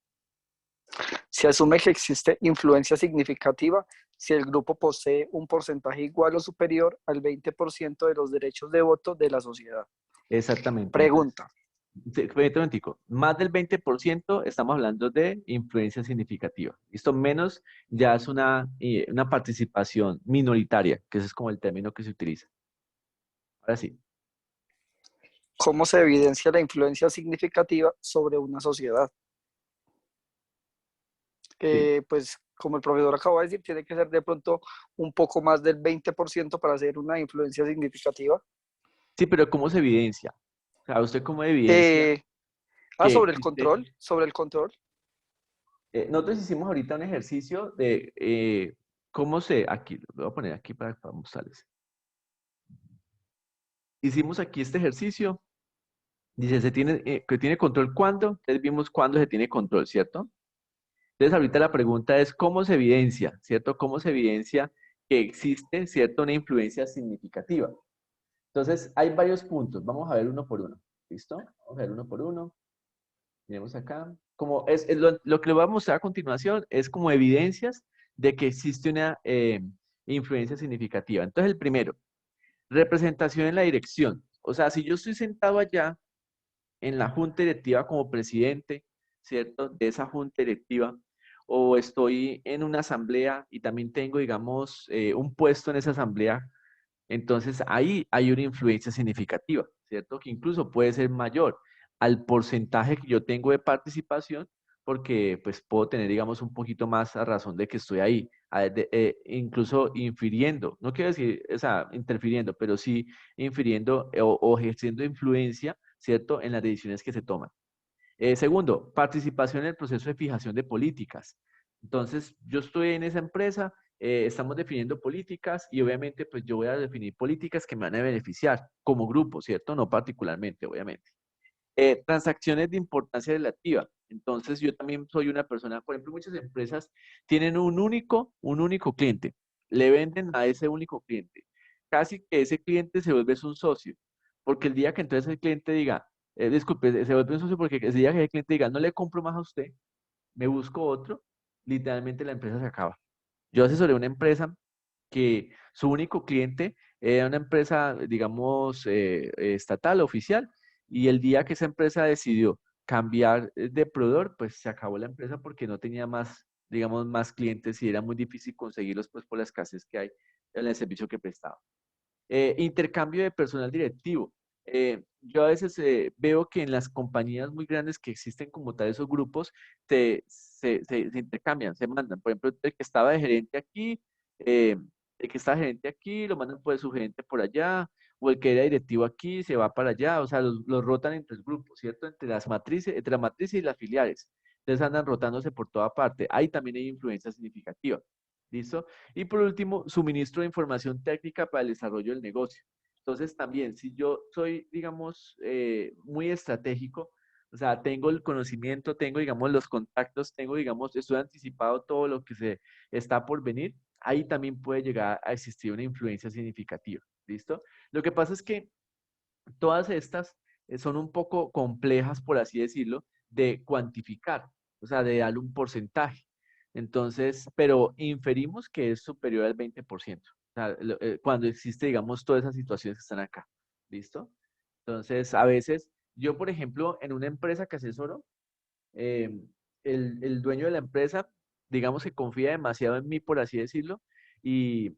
Speaker 2: Se asume que existe influencia significativa si el grupo posee un porcentaje igual o superior al 20% de los derechos de voto de la sociedad.
Speaker 1: Exactamente.
Speaker 2: Pregunta.
Speaker 1: Entonces, más del 20% estamos hablando de influencia significativa. Esto menos ya es una participación minoritaria, que ese es como el término que se utiliza. Ahora sí.
Speaker 2: ¿Cómo se evidencia la influencia significativa sobre una sociedad?
Speaker 1: Sí.
Speaker 2: Pues como el profesor acaba de decir, tiene que ser de pronto un poco más del 20% para hacer una influencia significativa.
Speaker 1: Sí, pero ¿cómo se evidencia? O sea, ¿usted cómo evidencia que
Speaker 2: Sobre el
Speaker 1: existe?
Speaker 2: control,
Speaker 1: Nosotros hicimos ahorita un ejercicio de aquí, lo voy a poner aquí para mostrarles. Hicimos aquí este ejercicio. Dice, que tiene control cuándo. Entonces vimos cuándo se tiene control, ¿cierto? Entonces, ahorita la pregunta es, ¿cómo se evidencia, cierto? ¿Cómo se evidencia que existe, cierto, una influencia significativa? Entonces, hay varios puntos. Vamos a ver uno por uno. ¿Listo? Vamos a ver uno por uno. Miremos acá. Como es lo que le voy a mostrar a continuación es como evidencias de que existe una influencia significativa. Entonces, el primero, representación en la dirección. O sea, si yo estoy sentado allá en la junta directiva como presidente, ¿cierto? De esa junta directiva, o estoy en una asamblea y también tengo, digamos, un puesto en esa asamblea, entonces ahí hay una influencia significativa, ¿cierto? Que incluso puede ser mayor al porcentaje que yo tengo de participación, porque pues puedo tener, digamos, un poquito más a razón de que estoy ahí, incluso infiriendo, no quiero decir, o sea, interfiriendo, pero sí infiriendo o ejerciendo influencia, ¿cierto? En las decisiones que se toman. Segundo, participación en el proceso de fijación de políticas. Entonces, yo estoy en esa empresa, estamos definiendo políticas y obviamente pues yo voy a definir políticas que me van a beneficiar como grupo, ¿cierto? No particularmente, obviamente. Transacciones de importancia relativa. Entonces, yo también soy una persona, por ejemplo, muchas empresas tienen un único cliente. Le venden a ese único cliente. Casi que ese cliente se vuelve un socio. Porque el día que entonces el cliente diga, disculpe, se vuelve un socio porque el día que el cliente diga, no le compro más a usted, me busco otro, literalmente la empresa se acaba. Yo asesoré una empresa que su único cliente era una empresa, digamos, estatal, oficial, y el día que esa empresa decidió cambiar de proveedor, pues se acabó la empresa porque no tenía más, digamos, más clientes y era muy difícil conseguirlos, pues por la escasez que hay en el servicio que prestaba. Intercambio de personal directivo. Yo a veces veo que en las compañías muy grandes que existen como tal esos grupos, se intercambian, se mandan. Por ejemplo, el que estaba de gerente aquí, eh, el que está gerente aquí, lo mandan pues su gerente por allá, o el que era directivo aquí, se va para allá. O sea, los rotan entre el grupo, ¿cierto? Entre la matriz y las filiales. Entonces andan rotándose por toda parte. Ahí también hay influencia significativa. ¿Listo? Y por último, suministro de información técnica para el desarrollo del negocio. Entonces, también, si yo soy, digamos, muy estratégico, o sea, tengo el conocimiento, tengo, digamos, los contactos, tengo, digamos, estoy anticipado todo lo que se está por venir, ahí también puede llegar a existir una influencia significativa. ¿Listo? Lo que pasa es que todas estas son un poco complejas, por así decirlo, de cuantificar, o sea, de darle un porcentaje. Entonces, pero inferimos que es superior al 20%. O sea, cuando existe, digamos, todas esas situaciones que están acá. ¿Listo? Entonces, a veces, yo, por ejemplo, en una empresa que asesoro, eh, el dueño de la empresa, digamos que confía demasiado en mí, por así decirlo, y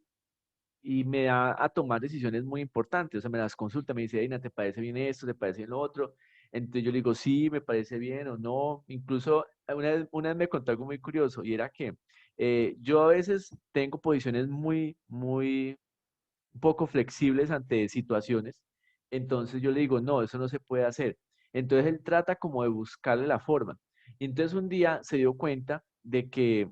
Speaker 1: me da a tomar decisiones muy importantes, o sea, me las consulta, me dice, Eina, ¿te parece bien esto? ¿Te parece bien lo otro? Entonces yo le digo, sí, me parece bien o no. Incluso una vez me contó algo muy curioso y era que yo a veces tengo posiciones muy poco flexibles ante situaciones, entonces yo le digo, no, eso no se puede hacer. Entonces él trata como de buscarle la forma. Y entonces un día se dio cuenta de que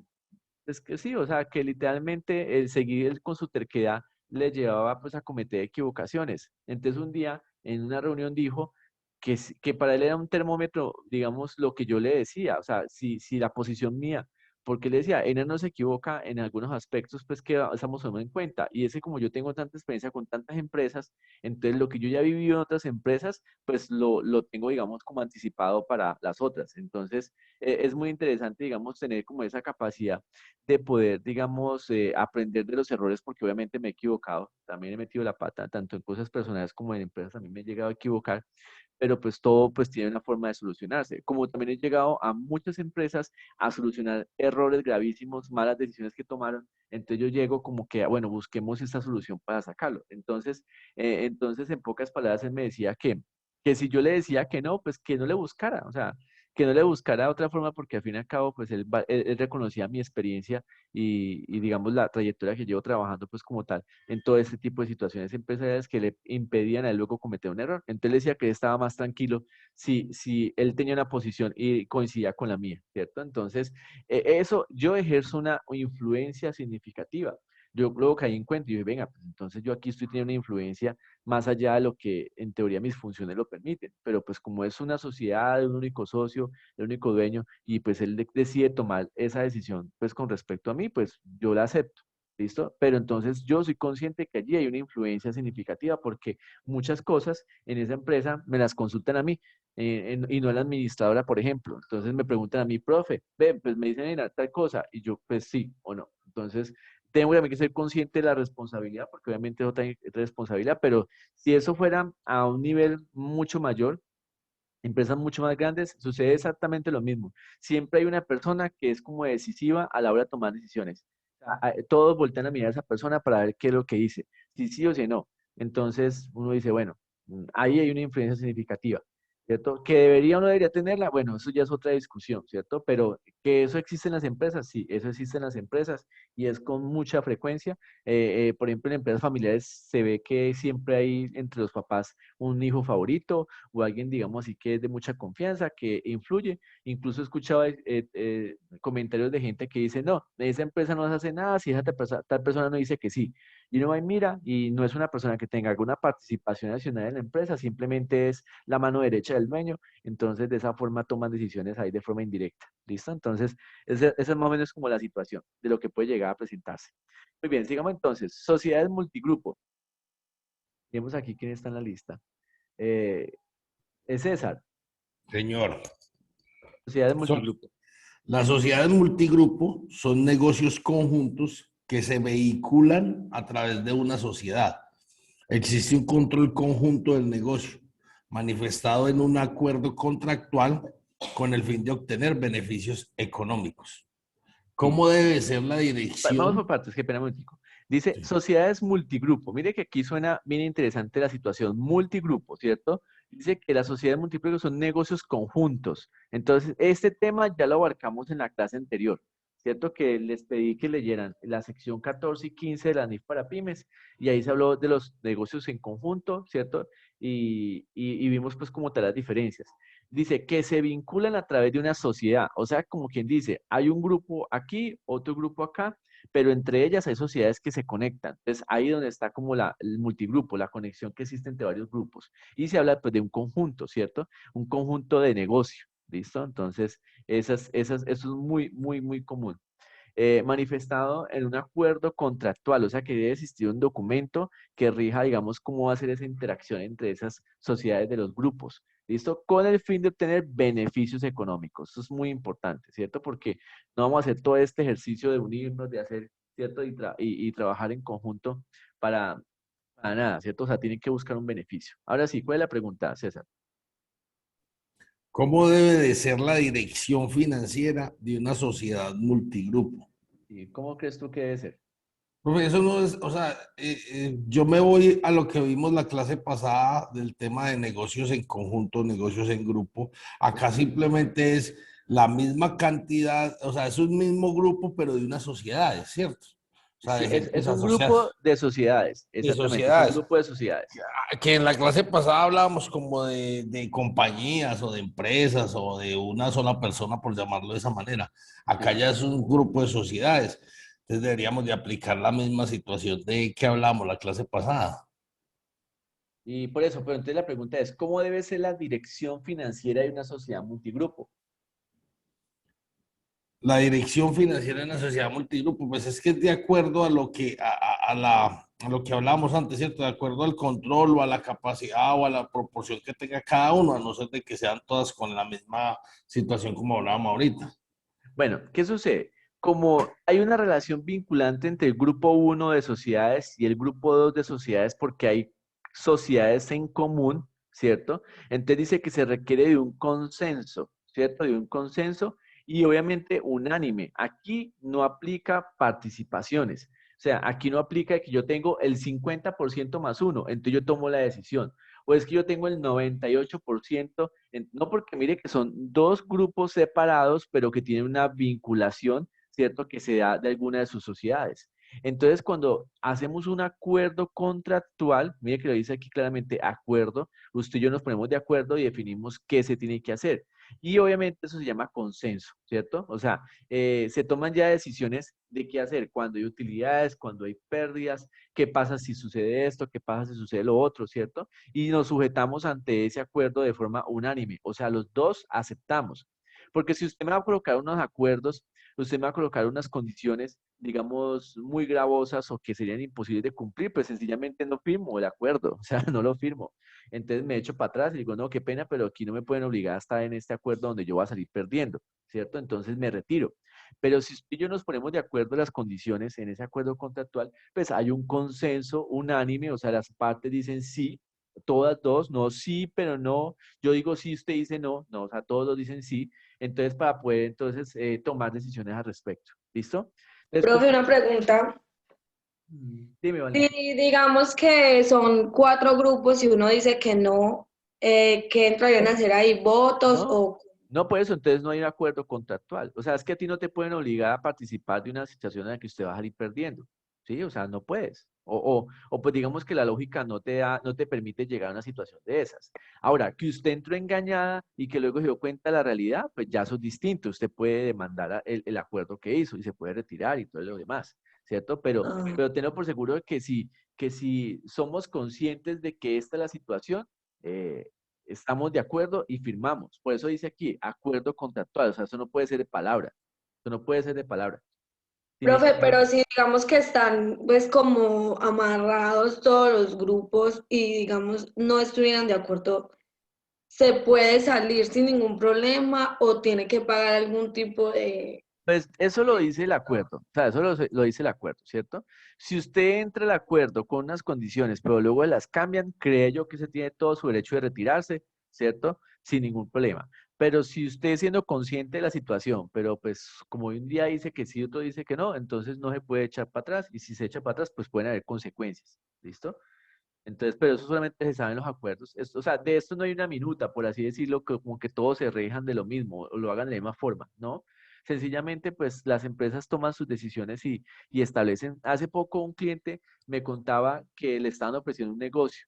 Speaker 1: es que sí, o sea, que literalmente el seguir con su terquedad le llevaba pues a cometer equivocaciones. Entonces un día en una reunión dijo que, que para él era un termómetro, digamos, lo que yo le decía, o sea, si la posición mía, porque le decía, ella no se equivoca en algunos aspectos, pues que estamos tomando en cuenta. Y ese como yo tengo tanta experiencia con tantas empresas, entonces lo que yo ya he vivido en otras empresas, pues lo tengo, digamos, como anticipado para las otras. Entonces, es muy interesante, digamos, tener como esa capacidad de poder, digamos, aprender de los errores, porque obviamente me he equivocado, también he metido la pata, tanto en cosas personales como en empresas, también me he llegado a equivocar, pero pues todo pues tiene una forma de solucionarse. Como también he llegado a muchas empresas a solucionar errores gravísimos, malas decisiones que tomaron, entonces yo llego como que, bueno, busquemos esta solución para sacarlo. Entonces en pocas palabras, él me decía que si yo le decía que no, pues que no le buscara, o sea, que no le buscara otra forma porque al fin y al cabo, pues él reconocía mi experiencia y, digamos la trayectoria que llevo trabajando pues como tal en todo este tipo de situaciones empresariales que le impedían a él luego cometer un error. Entonces le decía que él estaba más tranquilo si él tenía una posición y coincidía con la mía, ¿cierto? Entonces, eso, yo ejerzo una influencia significativa. Yo luego caí en cuenta y dije, venga, pues entonces yo aquí estoy teniendo una influencia más allá de lo que en teoría mis funciones lo permiten, pero pues como es una sociedad, un único socio, el único dueño, y pues él decide tomar esa decisión pues con respecto a mí, pues yo la acepto. ¿Listo? Pero entonces yo soy consciente que allí hay una influencia significativa porque muchas cosas en esa empresa me las consultan a mí y no a la administradora, por ejemplo. Entonces me preguntan a mí, profe, ven, pues me dicen mira, tal cosa y yo, pues sí o no. Entonces tengo también que ser consciente de la responsabilidad porque obviamente es otra responsabilidad, pero si eso fuera a un nivel mucho mayor, empresas mucho más grandes, sucede exactamente lo mismo. Siempre hay una persona que es como decisiva a la hora de tomar decisiones. O sea, todos voltean a mirar a esa persona para ver qué es lo que dice, si sí o si no. Entonces uno dice, bueno, ahí hay una influencia significativa, ¿cierto? ¿Que debería o no debería tenerla? Bueno, eso ya es otra discusión, ¿cierto? Pero que eso existe en las empresas, sí, eso existe en las empresas y es con mucha frecuencia. Por ejemplo, en empresas familiares se ve que siempre hay entre los papás un hijo favorito o alguien, digamos así, que es de mucha confianza, que influye. Incluso he escuchado comentarios de gente que dice, no, esa empresa no se hace nada si esa tal persona no dice que sí. Y uno va y mira, y no es una persona que tenga alguna participación accionaria en la empresa, simplemente es la mano derecha del dueño, entonces de esa forma toman decisiones ahí de forma indirecta. ¿Listo? Entonces, esa es más o menos como la situación de lo que puede llegar a presentarse. Muy bien, sigamos entonces. Sociedades multigrupo. Vemos aquí quién está en la lista. Eh, es César.
Speaker 8: Señor.
Speaker 1: Sociedades
Speaker 8: Son-
Speaker 1: multigrupo.
Speaker 8: Las sociedades multigrupo son negocios conjuntos que se vehiculan a través de una sociedad. Existe un control conjunto del negocio, manifestado en un acuerdo contractual con el fin de obtener beneficios económicos.
Speaker 1: Sí.
Speaker 8: ¿Cómo debe ser la
Speaker 1: Vamos por
Speaker 8: dirección?
Speaker 1: partes, qué pena un momentico. Dice sociedades multigrupo. Mire que aquí suena bien interesante la situación. Multigrupo, ¿cierto? Dice que las sociedades multigrupo son negocios conjuntos. Entonces, este tema ya lo abarcamos en la clase anterior, ¿cierto? Que les pedí que leyeran la sección 14 y 15 de la NIF para pymes y ahí se habló de los negocios en conjunto, ¿cierto? Y vimos pues como tal las diferencias. Dice que se vinculan a través de una sociedad, o sea, como quien dice, hay un grupo aquí, otro grupo acá, pero entre ellas hay sociedades que se conectan. Entonces, ahí donde está como el multigrupo, la conexión que existe entre varios grupos. Y se habla pues de un conjunto, ¿cierto? Un conjunto de negocio, ¿listo? Entonces, eso es muy, muy, muy común. Manifestado en un acuerdo contractual, o sea que debe existir un documento que rija, digamos, cómo va a ser esa interacción entre esas sociedades de los grupos, ¿listo? Con el fin de obtener beneficios económicos. Eso es muy importante, ¿cierto? Porque no vamos a hacer todo este ejercicio de unirnos, de hacer, ¿cierto? Y trabajar en conjunto para, para nada, ¿cierto? O sea, tienen que buscar un beneficio. Ahora sí, ¿cuál es la pregunta, César?
Speaker 8: ¿Cómo debe de ser la dirección financiera de una sociedad multigrupo?
Speaker 1: ¿Y cómo crees tú que debe ser?
Speaker 8: Profe, eso no es, o sea, yo me voy a lo que vimos la clase pasada del tema de negocios en conjunto, negocios en grupo. Acá simplemente es la misma cantidad, o sea, es un mismo grupo, pero de unas sociedades, ¿cierto? O sea,
Speaker 1: Sí,
Speaker 8: de gentes
Speaker 1: es un grupo
Speaker 8: asociadas,
Speaker 1: de sociedades,
Speaker 8: de
Speaker 1: exactamente, es un
Speaker 8: sociedades.
Speaker 1: grupo de sociedades.
Speaker 8: Que en la clase pasada hablábamos como de compañías o de empresas o de una sola persona, por llamarlo de esa manera. Acá
Speaker 1: Sí.
Speaker 8: ya es un grupo de sociedades. Entonces deberíamos de aplicar la misma situación de que hablamos la clase pasada.
Speaker 1: Y por eso, pero entonces la pregunta es, ¿cómo debe ser la dirección financiera de una sociedad multigrupo?
Speaker 8: La dirección financiera en la sociedad multigrupo, pues es que es de acuerdo a lo que, a lo que hablábamos antes, ¿cierto? De acuerdo al control o a la capacidad o a la proporción que tenga cada uno, a no ser de que sean todas con la misma situación como hablábamos ahorita.
Speaker 1: Bueno, ¿qué sucede? Como hay una relación vinculante entre el grupo uno de sociedades y el grupo 2 de sociedades porque hay sociedades en común, ¿cierto? Entonces dice que se requiere de un consenso, ¿cierto? De un consenso y obviamente unánime. Aquí no aplica participaciones. O sea, aquí no aplica que yo tengo el 50% más uno, entonces yo tomo la decisión. O es que yo tengo el 98%, no porque mire que son dos grupos separados, pero que tienen una vinculación, ¿cierto? Que se da de alguna de sus sociedades. Entonces, cuando hacemos un acuerdo contractual, mire que lo dice aquí claramente, acuerdo, usted y yo nos ponemos de acuerdo y definimos qué se tiene que hacer. Y obviamente eso se llama consenso, ¿cierto? O sea, se toman ya decisiones de qué hacer, cuando hay utilidades, cuando hay pérdidas, qué pasa si sucede esto, qué pasa si sucede lo otro, ¿cierto? Y nos sujetamos ante ese acuerdo de forma unánime, o sea, los dos aceptamos. Porque si usted me va a colocar unos acuerdos, usted me va a colocar unas condiciones, digamos, muy gravosas o que serían imposibles de cumplir, pues sencillamente no firmo el acuerdo, o sea, no lo firmo. Entonces me echo para atrás y digo, no, qué pena, pero aquí no me pueden obligar a estar en este acuerdo donde yo voy a salir perdiendo, ¿cierto? Entonces me retiro. Pero si usted y yo nos ponemos de acuerdo en las condiciones en ese acuerdo contractual, pues hay un consenso unánime, o sea, las partes dicen sí, todas dos, no sí, pero no, yo digo sí, usted dice no, no, o sea, todos dicen sí, entonces para poder entonces tomar decisiones al respecto. ¿Listo? Después,
Speaker 7: Profe, una pregunta.
Speaker 1: dime, Vale.
Speaker 7: Si digamos que son 4 grupos y uno dice que no, ¿qué entrarían a hacer ahí? ¿Votos
Speaker 1: No,
Speaker 7: o...?
Speaker 1: no por eso, entonces no hay un acuerdo contractual. O sea, es que a ti no te pueden obligar a participar de una situación en la que usted va a salir perdiendo. ¿Sí? O sea, no puedes. O pues digamos que la lógica no te da, no te permite llegar a una situación de esas. Ahora, que usted entró engañada y que luego se dio cuenta de la realidad, pues ya eso es distinto. Usted puede demandar el acuerdo que hizo y se puede retirar y todo lo demás, ¿cierto?
Speaker 7: Ah,
Speaker 1: Pero tengo por seguro que si somos conscientes de que esta es la situación, eh, estamos de acuerdo y firmamos. Por eso dice aquí, acuerdo contractual. O sea, eso no puede ser de palabra. Eso no puede ser de palabra. Tiene que
Speaker 7: profe,
Speaker 1: ser.
Speaker 7: pero si digamos que están pues como amarrados todos los grupos y digamos no estuvieran de acuerdo, ¿se puede salir sin ningún problema o tiene que pagar algún tipo de...
Speaker 1: Pues eso lo dice el acuerdo. O sea, eso lo dice el acuerdo, ¿cierto? Si usted entra al acuerdo con unas condiciones, pero luego las cambian, creo yo que se tiene todo su derecho de retirarse, ¿cierto? Sin ningún problema. Pero si usted siendo consciente de la situación, pero pues como un día dice que sí, otro dice que no, entonces no se puede echar para atrás. Y si se echa para atrás, pues pueden haber consecuencias. ¿Listo? Entonces, pero eso solamente se sabe en los acuerdos. O sea, de esto no hay una minuta, por así decirlo, que como que todos se rijan de lo mismo o lo hagan de la misma forma, ¿no? Sencillamente, pues las empresas toman sus decisiones y establecen. Hace poco un cliente me contaba que le estaban ofreciendo un negocio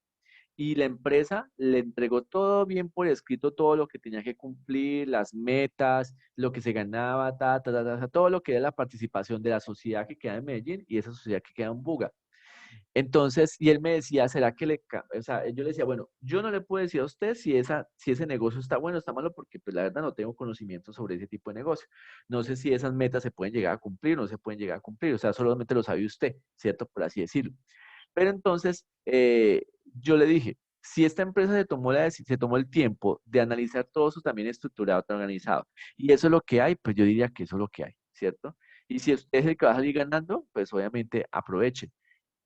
Speaker 1: y la empresa le entregó todo bien por escrito, todo lo que tenía que cumplir, las metas, lo que se ganaba, todo lo que era la participación de la sociedad que queda en Medellín y esa sociedad que queda en Buga. Entonces, y él me decía, ¿será que o sea, yo le decía, bueno, yo no le puedo decir a usted si ese negocio está bueno o está malo, porque pues la verdad no tengo conocimiento sobre ese tipo de negocio. No sé si esas metas se pueden llegar a cumplir o no se pueden llegar a cumplir, o sea, solamente lo sabe usted, ¿cierto? Por así decirlo. Pero entonces, yo le dije, si esta empresa se tomó el tiempo de analizar todo eso también estructurado, tan organizado, y eso es lo que hay, pues yo diría que eso es lo que hay, ¿cierto? Y si usted es el que va a salir ganando, pues obviamente aproveche.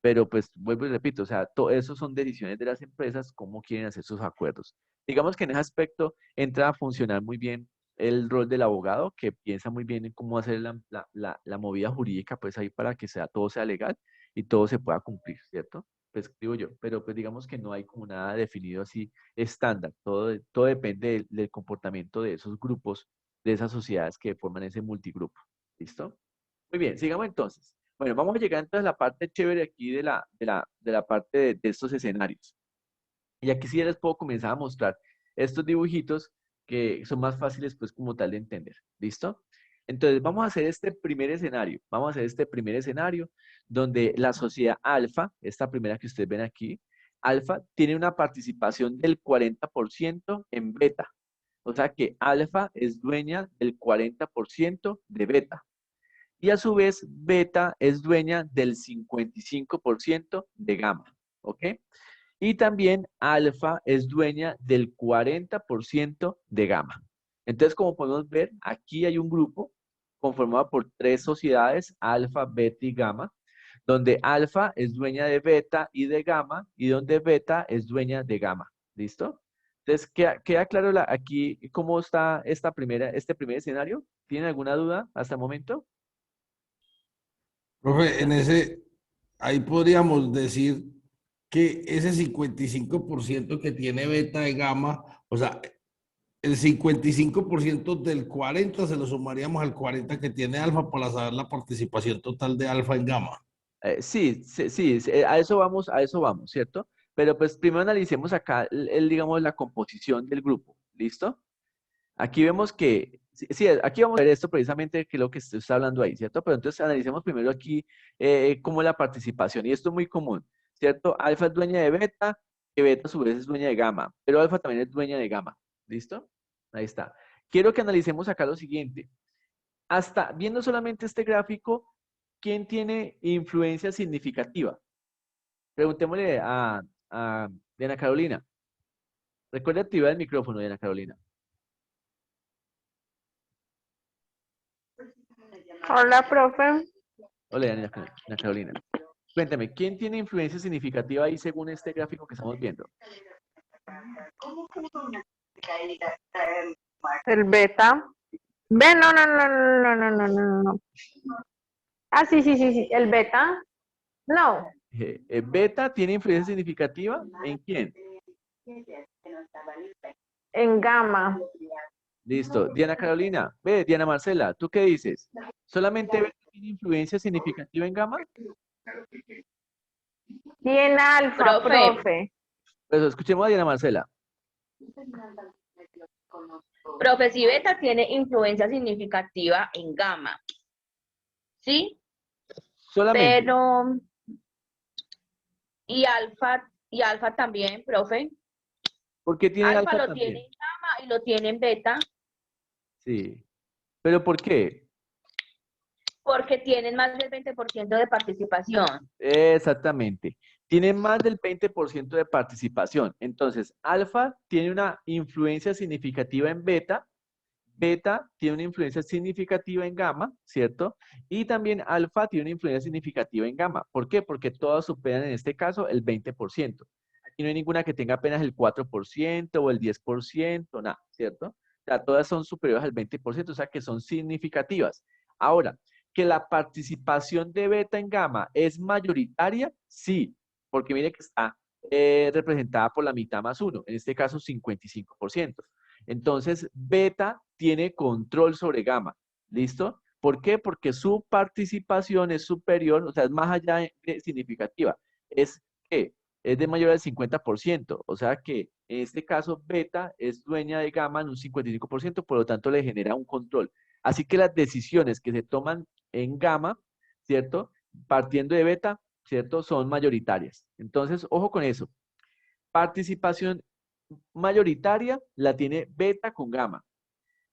Speaker 1: Pero pues vuelvo y repito, o sea, todo eso son decisiones de las empresas, cómo quieren hacer sus acuerdos. Digamos que en ese aspecto entra a funcionar muy bien el rol del abogado, que piensa muy bien en cómo hacer la movida jurídica, pues ahí para que todo sea legal y todo se pueda cumplir, ¿cierto? Pues digo yo, pero pues digamos que no hay como nada definido así estándar, todo depende del comportamiento de esos grupos, de esas sociedades que forman ese multigrupo, ¿listo? Muy bien, sigamos entonces. Bueno, vamos a llegar entonces a la parte chévere aquí de la parte de estos escenarios. Y aquí sí ya les puedo comenzar a mostrar estos dibujitos que son más fáciles pues como tal de entender. ¿Listo? Entonces vamos a hacer este primer escenario. Vamos a hacer este primer escenario donde la sociedad alfa, esta primera que ustedes ven aquí, alfa tiene una participación del 40% en beta. O sea que alfa es dueña del 40% de beta. Y a su vez, beta es dueña del 55% de gamma. ¿Ok? Y también alfa es dueña del 40% de gamma. Entonces, como podemos ver, aquí hay un grupo conformado por 3 sociedades, alfa, beta y gamma, donde alfa es dueña de beta y de gamma, y donde beta es dueña de gamma. ¿Listo? Entonces, ¿queda claro aquí cómo está este primer escenario? ¿Tienen alguna duda hasta el momento?
Speaker 8: Profe, ahí podríamos decir que ese 55% que tiene beta de gamma, o sea, el 55% del 40 se lo sumaríamos al 40 que tiene alfa para saber la participación total de alfa en gamma.
Speaker 1: Sí, a eso vamos, ¿cierto? Pero pues primero analicemos acá, digamos, la composición del grupo, ¿listo? Aquí vemos que, sí, aquí vamos a ver esto precisamente, que es lo que se está hablando ahí, ¿cierto? Pero entonces analicemos primero aquí cómo es la participación, y esto es muy común, ¿cierto? Alfa es dueña de beta, que beta a su vez es dueña de gamma, pero alfa también es dueña de gamma, ¿listo? Ahí está. Quiero que analicemos acá lo siguiente. Hasta viendo solamente este gráfico, ¿quién tiene influencia significativa? Preguntémosle a Diana Carolina. Recuerda activar el micrófono, Diana Carolina.
Speaker 3: Hola, profe.
Speaker 1: Hola, Diana Carolina. Cuéntame, ¿quién tiene influencia significativa ahí según este gráfico que estamos viendo?
Speaker 3: El beta. Ve, no, no, no, no, no, no, no, no, no. Ah, sí, sí, sí, sí. El beta. No.
Speaker 1: ¿Beta tiene influencia significativa? ¿En quién?
Speaker 3: En gamma.
Speaker 1: Listo. Diana Carolina. Ve, Diana Marcela, ¿tú qué dices? ¿Solamente beta tiene influencia significativa en gamma?
Speaker 3: Y en alfa, profe.
Speaker 1: Pues escuchemos a Diana Marcela.
Speaker 10: Profe, si beta tiene influencia significativa en gamma, ¿sí?
Speaker 1: Solamente.
Speaker 10: Pero, y alfa también, profe.
Speaker 1: ¿Por qué tiene
Speaker 10: Alfa
Speaker 1: alfa
Speaker 10: lo
Speaker 1: también?
Speaker 10: tiene en gamma y lo tiene en beta.
Speaker 1: Sí. ¿Pero por qué?
Speaker 10: Porque tienen más del 20% de participación.
Speaker 1: Exactamente. Tiene más del 20% de participación. Entonces, alfa tiene una influencia significativa en beta, beta tiene una influencia significativa en gamma, ¿cierto? Y también alfa tiene una influencia significativa en gamma. ¿Por qué? Porque todas superan en este caso el 20%. Aquí no hay ninguna que tenga apenas el 4% o el 10%, nada, ¿cierto? O sea, todas son superiores al 20%, o sea que son significativas. Ahora, que la participación de beta en gamma es mayoritaria, sí, porque mire que está representada por la mitad más uno, en este caso 55%. Entonces, beta tiene control sobre gamma. ¿Listo? ¿Por qué? Porque su participación es superior, o sea, es más allá de significativa. Es que es de mayor al 50%. O sea que en este caso, beta es dueña de gamma en un 55%, por lo tanto le genera un control. Así que las decisiones que se toman en gamma, ¿cierto? Partiendo de beta, ¿cierto? Son mayoritarias. Entonces, ojo con eso. Participación mayoritaria la tiene beta con gamma.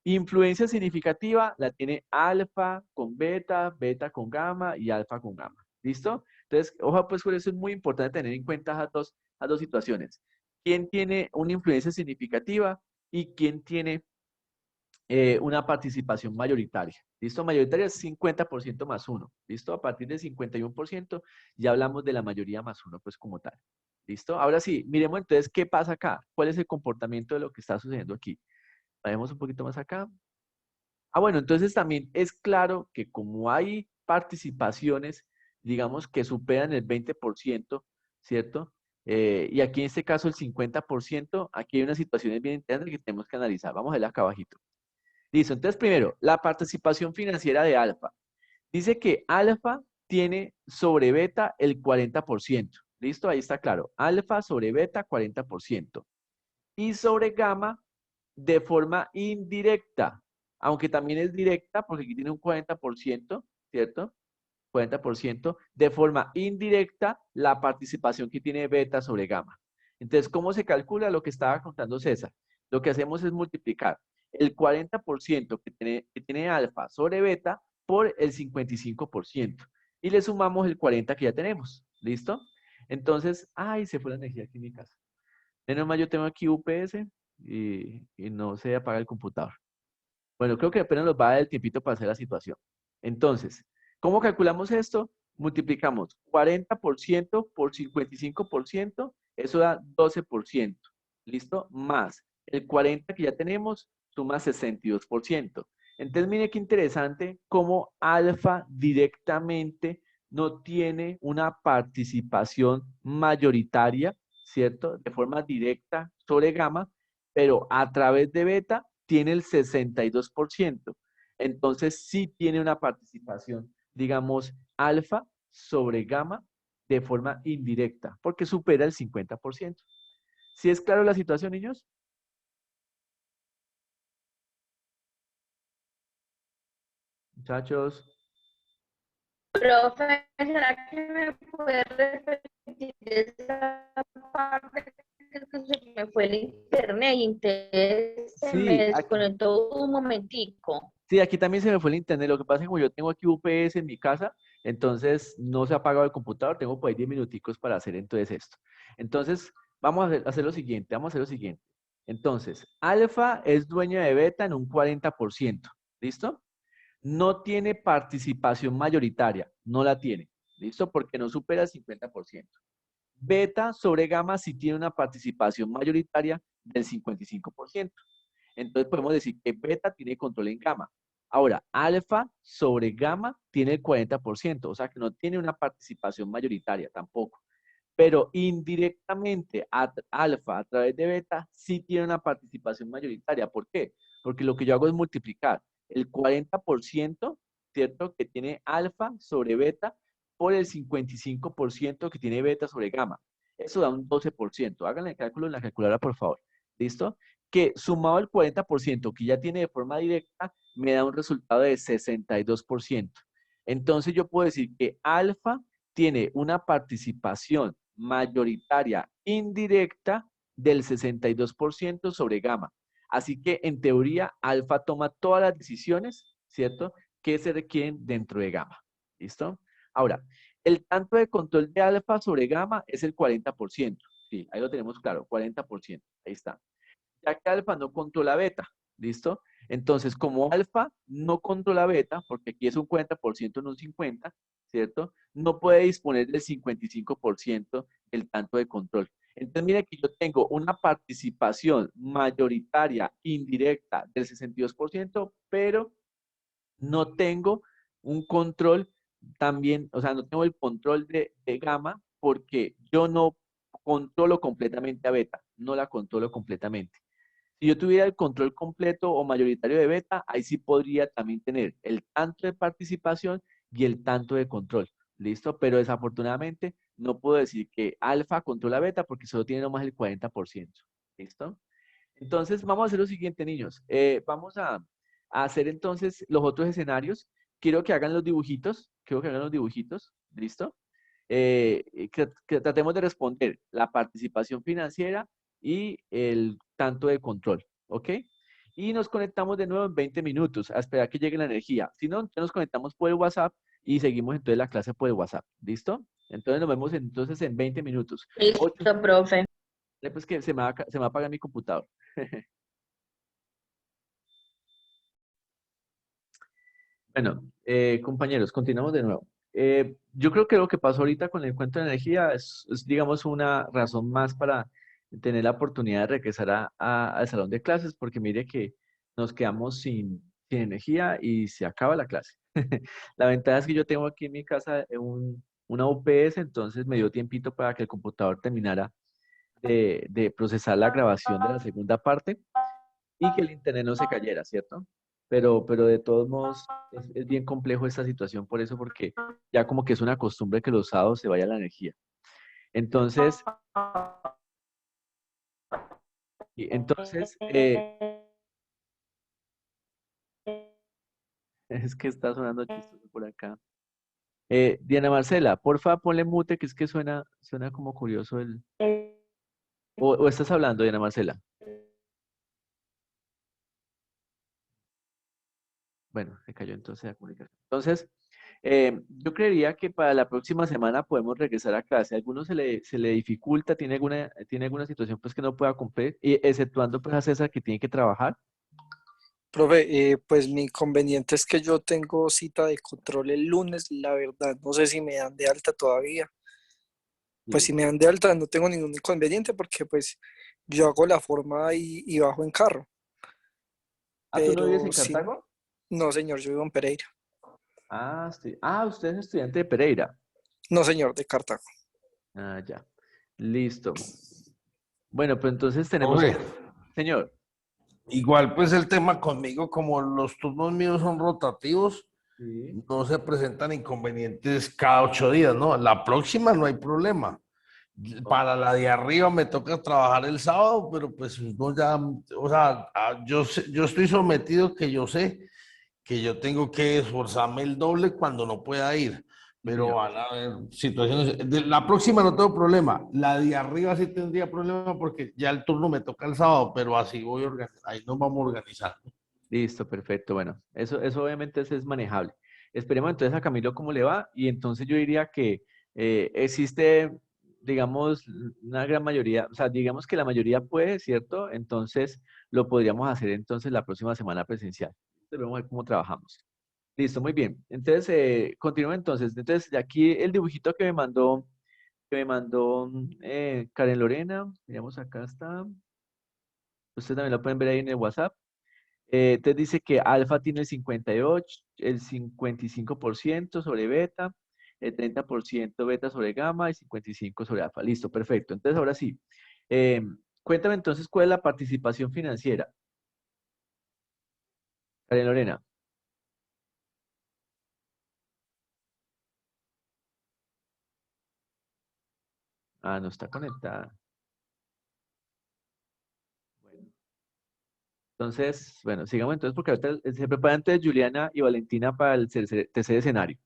Speaker 1: Influencia significativa la tiene alfa con beta, beta con gamma y alfa con gamma. ¿Listo? Entonces, ojo, pues por eso es muy importante tener en cuenta las dos situaciones. ¿Quién tiene una influencia significativa y quién tiene una participación mayoritaria? ¿Listo? Mayoritaria es 50% más 1. ¿Listo? A partir del 51% ya hablamos de la mayoría más 1, pues como tal. ¿Listo? Ahora sí, miremos entonces qué pasa acá. ¿Cuál es el comportamiento de lo que está sucediendo aquí? Vayamos un poquito más acá. Ah, bueno, entonces también es claro que como hay participaciones, digamos, que superan el 20%, ¿cierto? Y aquí en este caso el 50%, aquí hay unas situaciones bien interesantes que tenemos que analizar. Vamos a ver acá abajito. Listo, entonces primero, la participación financiera de alfa. Dice que alfa tiene sobre beta el 40%. ¿Listo? Ahí está claro. Alfa sobre beta 40%. Y sobre gamma de forma indirecta, aunque también es directa porque aquí tiene un 40%, ¿cierto? 40%, de forma indirecta la participación que tiene beta sobre gamma. Entonces, ¿cómo se calcula lo que estaba contando César? Lo que hacemos es multiplicar el 40% que tiene alfa sobre beta por el 55% y le sumamos el 40 que ya tenemos. ¿Listo? Entonces, ay, se fue la energía aquí en mi casa. Menos mal yo tengo aquí UPS y no se apaga el computador. Bueno, creo que apenas nos va a dar el tiempito para hacer la situación. Entonces, ¿cómo calculamos esto? Multiplicamos 40% por 55%, eso da 12%. ¿Listo? Más el 40 que ya tenemos, suma 62%. Entonces, mire qué interesante cómo alfa directamente no tiene una participación mayoritaria, ¿cierto? De forma directa sobre gamma, pero a través de beta tiene el 62%. Entonces sí tiene una participación, digamos, alfa sobre gamma de forma indirecta, porque supera el 50%. ¿Sí es claro la situación, niños? Muchachos.
Speaker 10: Profe, ¿será que me puede repetir esa parte? Es que se me fue el internet y entonces se me
Speaker 1: Sí, aquí,
Speaker 10: desconectó un momentico.
Speaker 1: sí, aquí también se me fue el internet. Lo que pasa es que como yo tengo aquí UPS en mi casa, entonces no se ha apagado el computador. Tengo por ahí 10 minuticos para hacer entonces esto. Entonces, vamos a hacer lo siguiente. Vamos a hacer lo siguiente. Entonces, alfa es dueña de beta en un 40%. ¿Listo? No tiene participación mayoritaria. No la tiene. ¿Listo? Porque no supera el 50%. Beta sobre gamma sí tiene una participación mayoritaria del 55%. Entonces podemos decir que beta tiene control en gamma. Ahora, alfa sobre gamma tiene el 40%, o sea que no tiene una participación mayoritaria tampoco. Pero indirectamente alfa a través de beta sí tiene una participación mayoritaria. ¿Por qué? Porque lo que yo hago es multiplicar el 40%, ¿cierto? Que tiene alfa sobre beta por el 55% que tiene beta sobre gamma. Eso da un 12%. Háganle el cálculo en la calculadora, por favor. ¿Listo? Que sumado al 40% que ya tiene de forma directa, me da un resultado de 62%. Entonces yo puedo decir que alfa tiene una participación mayoritaria indirecta del 62% sobre gamma. Así que en teoría, alfa toma todas las decisiones, ¿cierto?, que se requieren dentro de gamma. ¿Listo? Ahora, el tanto de control de alfa sobre gamma es el 40%. Sí, ahí lo tenemos claro, 40%. Ahí está. Ya que alfa no controla beta. ¿Listo? Entonces, como alfa no controla beta, porque aquí es un 40%, no un 50%, ¿cierto? No puede disponer del 55% del tanto de control. Entonces, mire que yo tengo una participación mayoritaria indirecta del 62%, pero no tengo un control también, o sea, no tengo el control de gamma porque yo no controlo completamente a beta, no la controlo completamente. Si yo tuviera el control completo o mayoritario de beta, ahí sí podría también tener el tanto de participación y el tanto de control. ¿Listo? Pero desafortunadamente no puedo decir que alfa controla beta porque solo tiene nomás el 40%. ¿Listo? Entonces, vamos a hacer lo siguiente, niños. Vamos a hacer entonces los otros escenarios. Quiero que hagan los dibujitos. Quiero que hagan los dibujitos. ¿Listo? Que tratemos de responder la participación financiera y el tanto de control. ¿Ok? Y nos conectamos de nuevo en 20 minutos a esperar que llegue la energía. Si no, entonces nos conectamos por el WhatsApp y seguimos entonces la clase por el WhatsApp. ¿Listo? Entonces nos vemos entonces en 20 minutos.
Speaker 10: Listo, profe.
Speaker 1: Pues que se me va a apagar mi computador. Bueno, compañeros, continuamos de nuevo. Yo creo que lo que pasó ahorita con el cuento de energía es, digamos, una razón más para tener la oportunidad de regresar al salón de clases, porque mire que nos quedamos sin energía y se acaba la clase. La ventaja es que yo tengo aquí en mi casa una UPS, entonces me dio tiempito para que el computador terminara de procesar la grabación de la segunda parte y que el internet no se cayera, ¿cierto? Pero de todos modos es bien complejo esta situación por eso, porque ya como que es una costumbre que los sábados se vaya la energía. Entonces, es que está sonando chistoso por acá. Diana Marcela, porfa, ponle mute, que es que suena como curioso el... ¿O estás hablando, Diana Marcela? Bueno, se cayó entonces la comunicación. Entonces, yo creería que para la próxima semana podemos regresar a clase. A alguno se le dificulta, tiene alguna situación pues que no pueda cumplir, y exceptuando pues a César que tiene que trabajar.
Speaker 2: Profe, pues mi inconveniente es que yo tengo cita de control el lunes, la verdad, no sé si me dan de alta todavía. Pues si me dan de alta no tengo ningún inconveniente porque pues yo hago la forma y bajo en carro.
Speaker 1: ¿Ah, tú no vives en
Speaker 2: Pero sí,
Speaker 1: Cartago?
Speaker 2: no señor, yo vivo en Pereira.
Speaker 1: Usted es estudiante de Pereira.
Speaker 2: No señor, de Cartago.
Speaker 1: Ah, ya. Listo. Bueno, pues entonces tenemos
Speaker 8: Profe,
Speaker 1: Señor.
Speaker 8: igual pues el tema conmigo, como los turnos míos son rotativos,
Speaker 1: Sí.
Speaker 8: no se presentan inconvenientes cada 8 días, ¿no? La próxima no hay problema. Para la de arriba me toca trabajar el sábado, pero pues no ya, o sea, yo estoy sometido que yo sé que yo tengo que esforzarme el doble cuando no pueda ir. Pero
Speaker 1: señor.
Speaker 8: van a haber situaciones. La próxima no tengo problema. La de arriba sí tendría problema porque ya el turno me toca el sábado, pero así voy a organizar. Ahí nos vamos a organizar.
Speaker 1: Listo, perfecto. Bueno, eso obviamente es manejable. Esperemos entonces a Camilo cómo le va y entonces yo diría que existe, digamos, una gran mayoría, o sea, digamos que la mayoría puede, ¿cierto? Entonces lo podríamos hacer entonces la próxima semana presencial. Entonces, vamos a ver cómo trabajamos. Listo, muy bien. Entonces, continúo entonces. Entonces, de aquí el dibujito que me mandó Karen Lorena, miramos acá está. Ustedes también lo pueden ver ahí en el WhatsApp. Entonces dice que alfa tiene el 58, el 55% sobre beta, el 30% beta sobre gamma y 55 sobre alfa. Listo, perfecto. Entonces ahora sí, eh, cuéntame entonces cuál es la participación financiera. Karen Lorena. Ah, no está conectada. Bueno, entonces, bueno, sigamos entonces porque ahorita se preparan entonces Juliana y Valentina para el tercer escenario.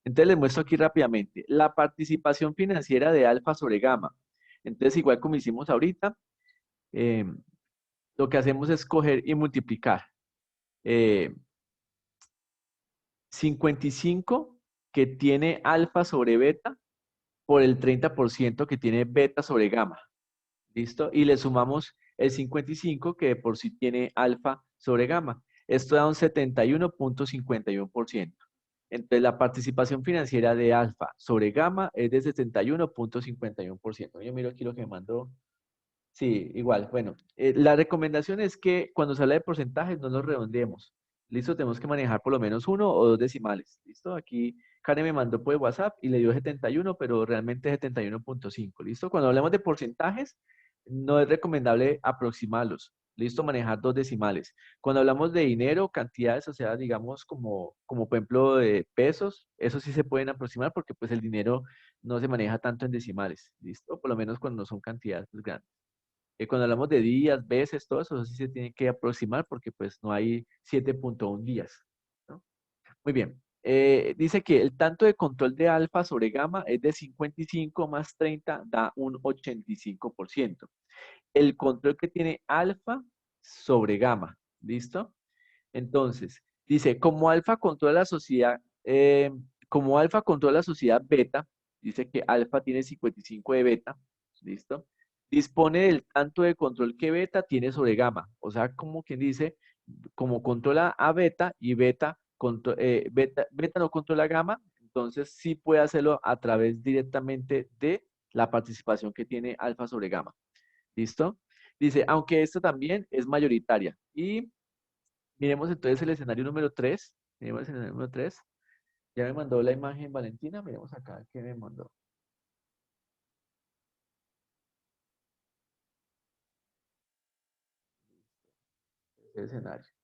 Speaker 1: Entonces les muestro aquí rápidamente. La participación financiera de alfa sobre gamma. Entonces, igual como hicimos ahorita, eh, lo que hacemos es coger y multiplicar 55 que tiene alfa sobre beta por el 30% que tiene beta sobre gamma. ¿Listo? Y le sumamos el 55 que de por sí tiene alfa sobre gamma. Esto da un 71.51%. Entonces, la participación financiera de alfa sobre gamma es de 71.51%. Yo miro aquí lo que me mandó. Sí, igual. Bueno, la recomendación es que cuando se habla de porcentajes no los redondeemos. ¿Listo? Tenemos que manejar por lo menos uno o dos decimales. ¿Listo? Aquí Karen me mandó por WhatsApp y le dio 71, pero realmente es 71.5. ¿Listo? Cuando hablamos de porcentajes, no es recomendable aproximarlos. ¿Listo? Manejar dos decimales. Cuando hablamos de dinero, cantidades, o sea, digamos como por ejemplo de pesos, eso sí se pueden aproximar porque pues el dinero no se maneja tanto en decimales. ¿Listo? Por lo menos cuando no son cantidades pues, grandes. Cuando hablamos de días, veces, todo eso sí se tiene que aproximar porque pues no hay 7.1 días, ¿no? Muy bien. Dice que el tanto de control de alfa sobre gamma es de 55 más 30 da un 85%. El control que tiene alfa sobre gamma, ¿listo? Entonces, dice, como alfa controla la sociedad beta, dice que alfa tiene 55 de beta, ¿listo? Dispone del tanto de control que beta tiene sobre gamma. O sea, como quien dice, como controla a beta y beta no controla gamma, entonces sí puede hacerlo a través directamente de la participación que tiene alfa sobre gamma. ¿Listo? Dice, aunque esto también es mayoritaria. Y miremos entonces el escenario número 3. Miremos el escenario número 3. Ya me mandó la imagen Valentina. Miremos acá qué me mandó. El escenario.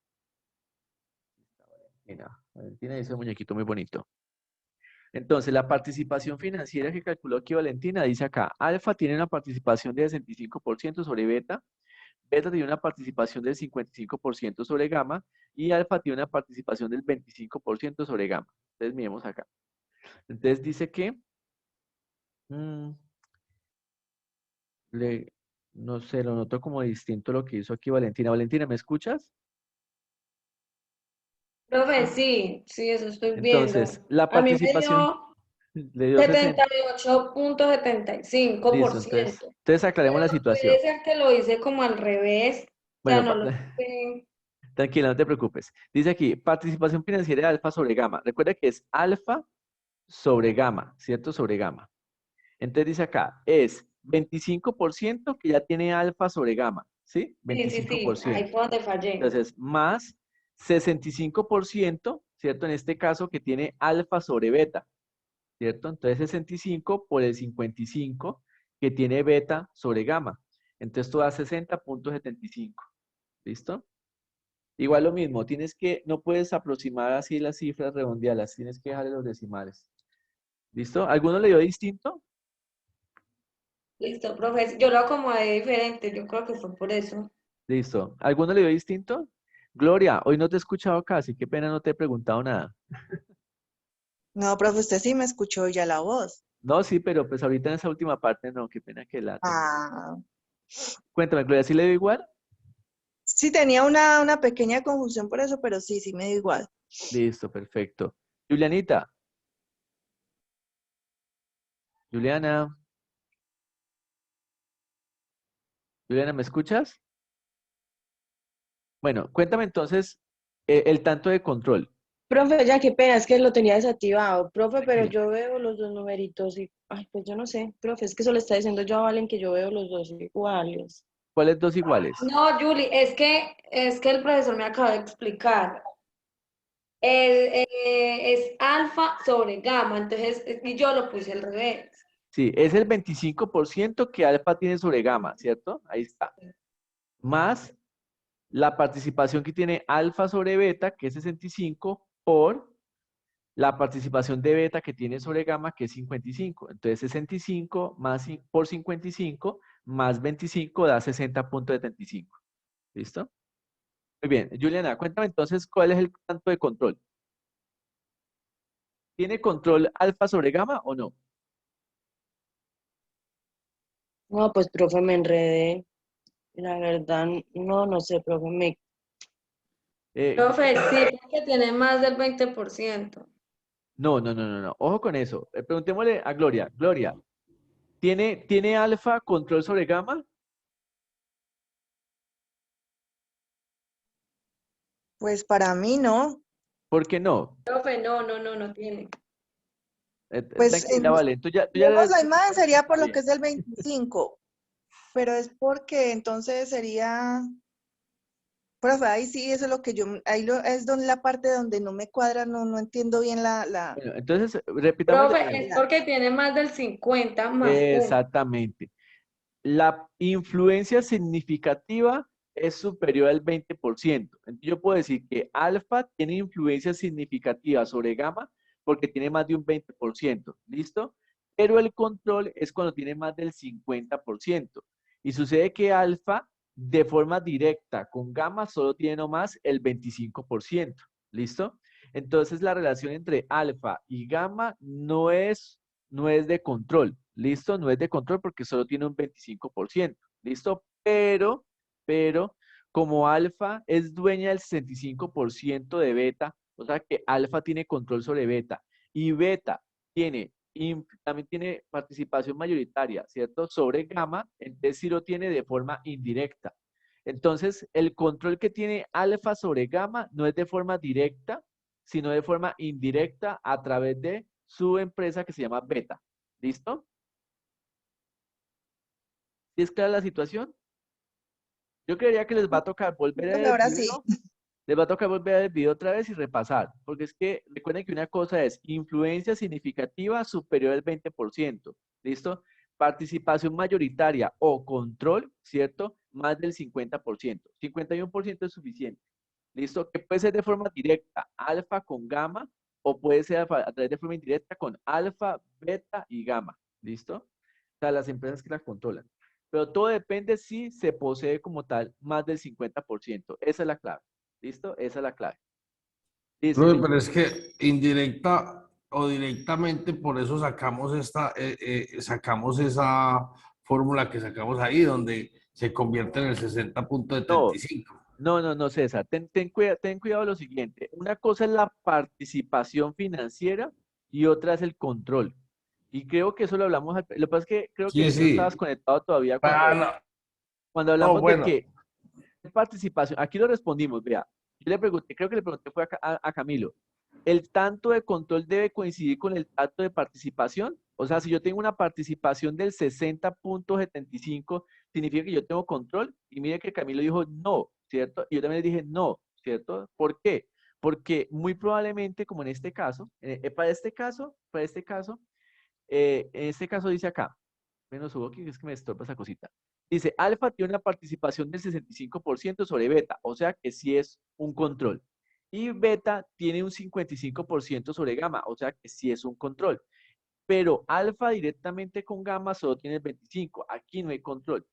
Speaker 1: Valentina dice un muñequito muy bonito. Entonces, la participación financiera que calculó aquí Valentina dice acá, alfa tiene una participación de 65% sobre beta, beta tiene una participación del 55% sobre gamma y alfa tiene una participación del 25% sobre gamma. Entonces, miremos acá. Entonces, dice que mm, no sé, lo noto como distinto lo que hizo aquí Valentina. Valentina, ¿me escuchas?
Speaker 7: Profe, sí, sí, eso estoy viendo.
Speaker 1: Entonces, la
Speaker 7: A mí me
Speaker 1: participación
Speaker 7: dio
Speaker 1: le dio 60.
Speaker 7: 78.75%.
Speaker 1: Listo, entonces aclaremos la
Speaker 7: Pero puede
Speaker 1: situación.
Speaker 7: ser que lo hice como al revés. O sea,
Speaker 1: Bueno,
Speaker 7: no lo hice.
Speaker 1: tranquila, no te preocupes. Dice aquí, participación financiera de alfa sobre gamma. Recuerda que es alfa sobre gamma, ¿cierto? Sobre gamma. Entonces dice acá, es 25% que ya tiene alfa sobre gamma, ¿sí?
Speaker 7: Sí, sí, sí, ahí
Speaker 1: 25%.
Speaker 7: fue donde fallé.
Speaker 1: Entonces, más 65%, ¿cierto? En este caso que tiene alfa sobre beta, ¿cierto? Entonces 65 por el 55 que tiene beta sobre gamma. Entonces esto da 60.75. ¿Listo? Igual lo mismo, no puedes aproximar así las cifras, redondearlas, tienes que dejarle los decimales. ¿Listo? ¿Alguno le dio distinto?
Speaker 7: Listo, profe. Yo lo acomodé diferente, yo creo que fue por eso.
Speaker 1: Listo. ¿Alguno le dio distinto? Gloria, hoy no te he escuchado casi, qué pena no te he preguntado nada.
Speaker 5: No, profe, usted sí me escuchó ya la voz.
Speaker 1: No, sí, pero pues ahorita en esa última parte no, qué pena que la tengo.
Speaker 5: Ah,
Speaker 1: Cuéntame, Gloria, ¿sí le dio igual?
Speaker 5: sí tenía una pequeña confusión por eso, pero sí, sí me da igual.
Speaker 1: Listo, perfecto. Julianita, Juliana, Juliana, ¿me escuchas? Bueno, cuéntame entonces el tanto de control.
Speaker 9: Profe, ya qué pena, es que lo tenía desactivado. Profe, pero
Speaker 1: Tranquila.
Speaker 9: yo veo los dos numeritos y, ay, pues yo no sé, profe, es que eso le está diciendo yo a Valen que yo veo los dos iguales.
Speaker 1: ¿Cuáles dos iguales?
Speaker 7: No, Julie, es que el profesor me acaba de explicar. Es alfa sobre gamma, entonces, y yo lo puse al revés.
Speaker 1: Sí, es el 25% que alfa tiene sobre gamma, ¿cierto? Ahí está. Más la participación que tiene alfa sobre beta, que es 65, por la participación de beta que tiene sobre gamma, que es 55. Entonces, 65 más, por 55 más 25 da 60,75. ¿Listo? Muy bien. Juliana, cuéntame entonces cuál es el tanto de control. ¿Tiene control alfa sobre gamma o no?
Speaker 9: No, pues profe, me enredé. La verdad, no, no sé, profe,
Speaker 7: Profe, sí, porque tiene más del 20%.
Speaker 1: no, no, no, no, no. Ojo con eso. Preguntémosle a Gloria. Gloria, ¿tiene alfa control sobre gamma?
Speaker 5: Pues para mí no.
Speaker 1: ¿Por qué no?
Speaker 7: Profe, no tiene.
Speaker 5: Pues
Speaker 1: Tranquila, vale. Tú ya
Speaker 5: vemos la imagen sería por lo que es del 25, pero es porque entonces sería, profe, ahí sí, eso es lo que yo, es donde la parte donde no me cuadra, no entiendo bien la
Speaker 1: Bueno, entonces, repitamos de
Speaker 7: Profe,
Speaker 1: nuevo.
Speaker 7: es porque tiene más del 50 más 1.
Speaker 1: Exactamente. La influencia significativa es superior al 20%. Entonces, yo puedo decir que alfa tiene influencia significativa sobre gamma porque tiene más de un 20%. ¿Listo? Pero el control es cuando tiene más del 50%. Y sucede que alfa, de forma directa con gamma, solo tiene nomás el 25%. ¿Listo? Entonces, la relación entre alfa y gamma no es de control, ¿listo? No es de control porque solo tiene un 25%, ¿listo? Pero, como alfa es dueña del 65% de beta, o sea que alfa tiene control sobre beta, y beta también tiene participación mayoritaria, ¿cierto? Sobre gamma, entonces sí lo tiene de forma indirecta. Entonces, el control que tiene alfa sobre gamma no es de forma directa, sino de forma indirecta a través de su empresa que se llama Beta. ¿Listo? ¿Sí es clara la situación? Yo creería que les va a tocar volver a ver el
Speaker 5: ahora sí.
Speaker 1: video. Les va a tocar volver a ver el video otra vez y repasar. Porque es que recuerden que una cosa es influencia significativa superior al 20%. ¿Listo? Participación mayoritaria o control, ¿cierto? Más del 50%. 51% es suficiente. ¿Listo? Que puede ser de forma directa, alfa con gamma, o puede ser a través de forma indirecta con alfa, beta y gamma. ¿Listo? O sea, las empresas que las controlan. Pero todo depende si se posee como tal más del 50%. Esa es la clave. ¿Listo? Esa es la clave. Listo.
Speaker 8: Profe, pero es que indirecta o directamente, por eso sacamos esa fórmula que sacamos ahí, donde se convierte en el 60,75.
Speaker 1: No, César. Ten cuidado lo siguiente. Una cosa es la participación financiera y otra es el control. Y creo que eso lo hablamos. Lo que pasa es que creo que
Speaker 8: Sí,
Speaker 1: tú no
Speaker 8: sí.
Speaker 1: estabas conectado todavía
Speaker 8: Ah,
Speaker 1: cuando
Speaker 8: no,
Speaker 1: hablamos de
Speaker 8: bueno.
Speaker 1: que participación, aquí lo respondimos, vea. Yo le pregunté, creo que le pregunté fue a Camilo. ¿El tanto de control debe coincidir con el tanto de participación? O sea, si yo tengo una participación del 60,75, significa que yo tengo control. Y mire que Camilo dijo no, ¿cierto? Y yo también le dije no, ¿cierto? ¿Por qué? Porque muy probablemente, como en este caso, en este caso dice acá, menos subo aquí, es que me estorba esa cosita. Dice, alfa tiene una participación del 65% sobre beta, o sea que sí es un control. Y beta tiene un 55% sobre gamma, o sea que sí es un control. Pero alfa directamente con gamma solo tiene el 25%, aquí no hay control.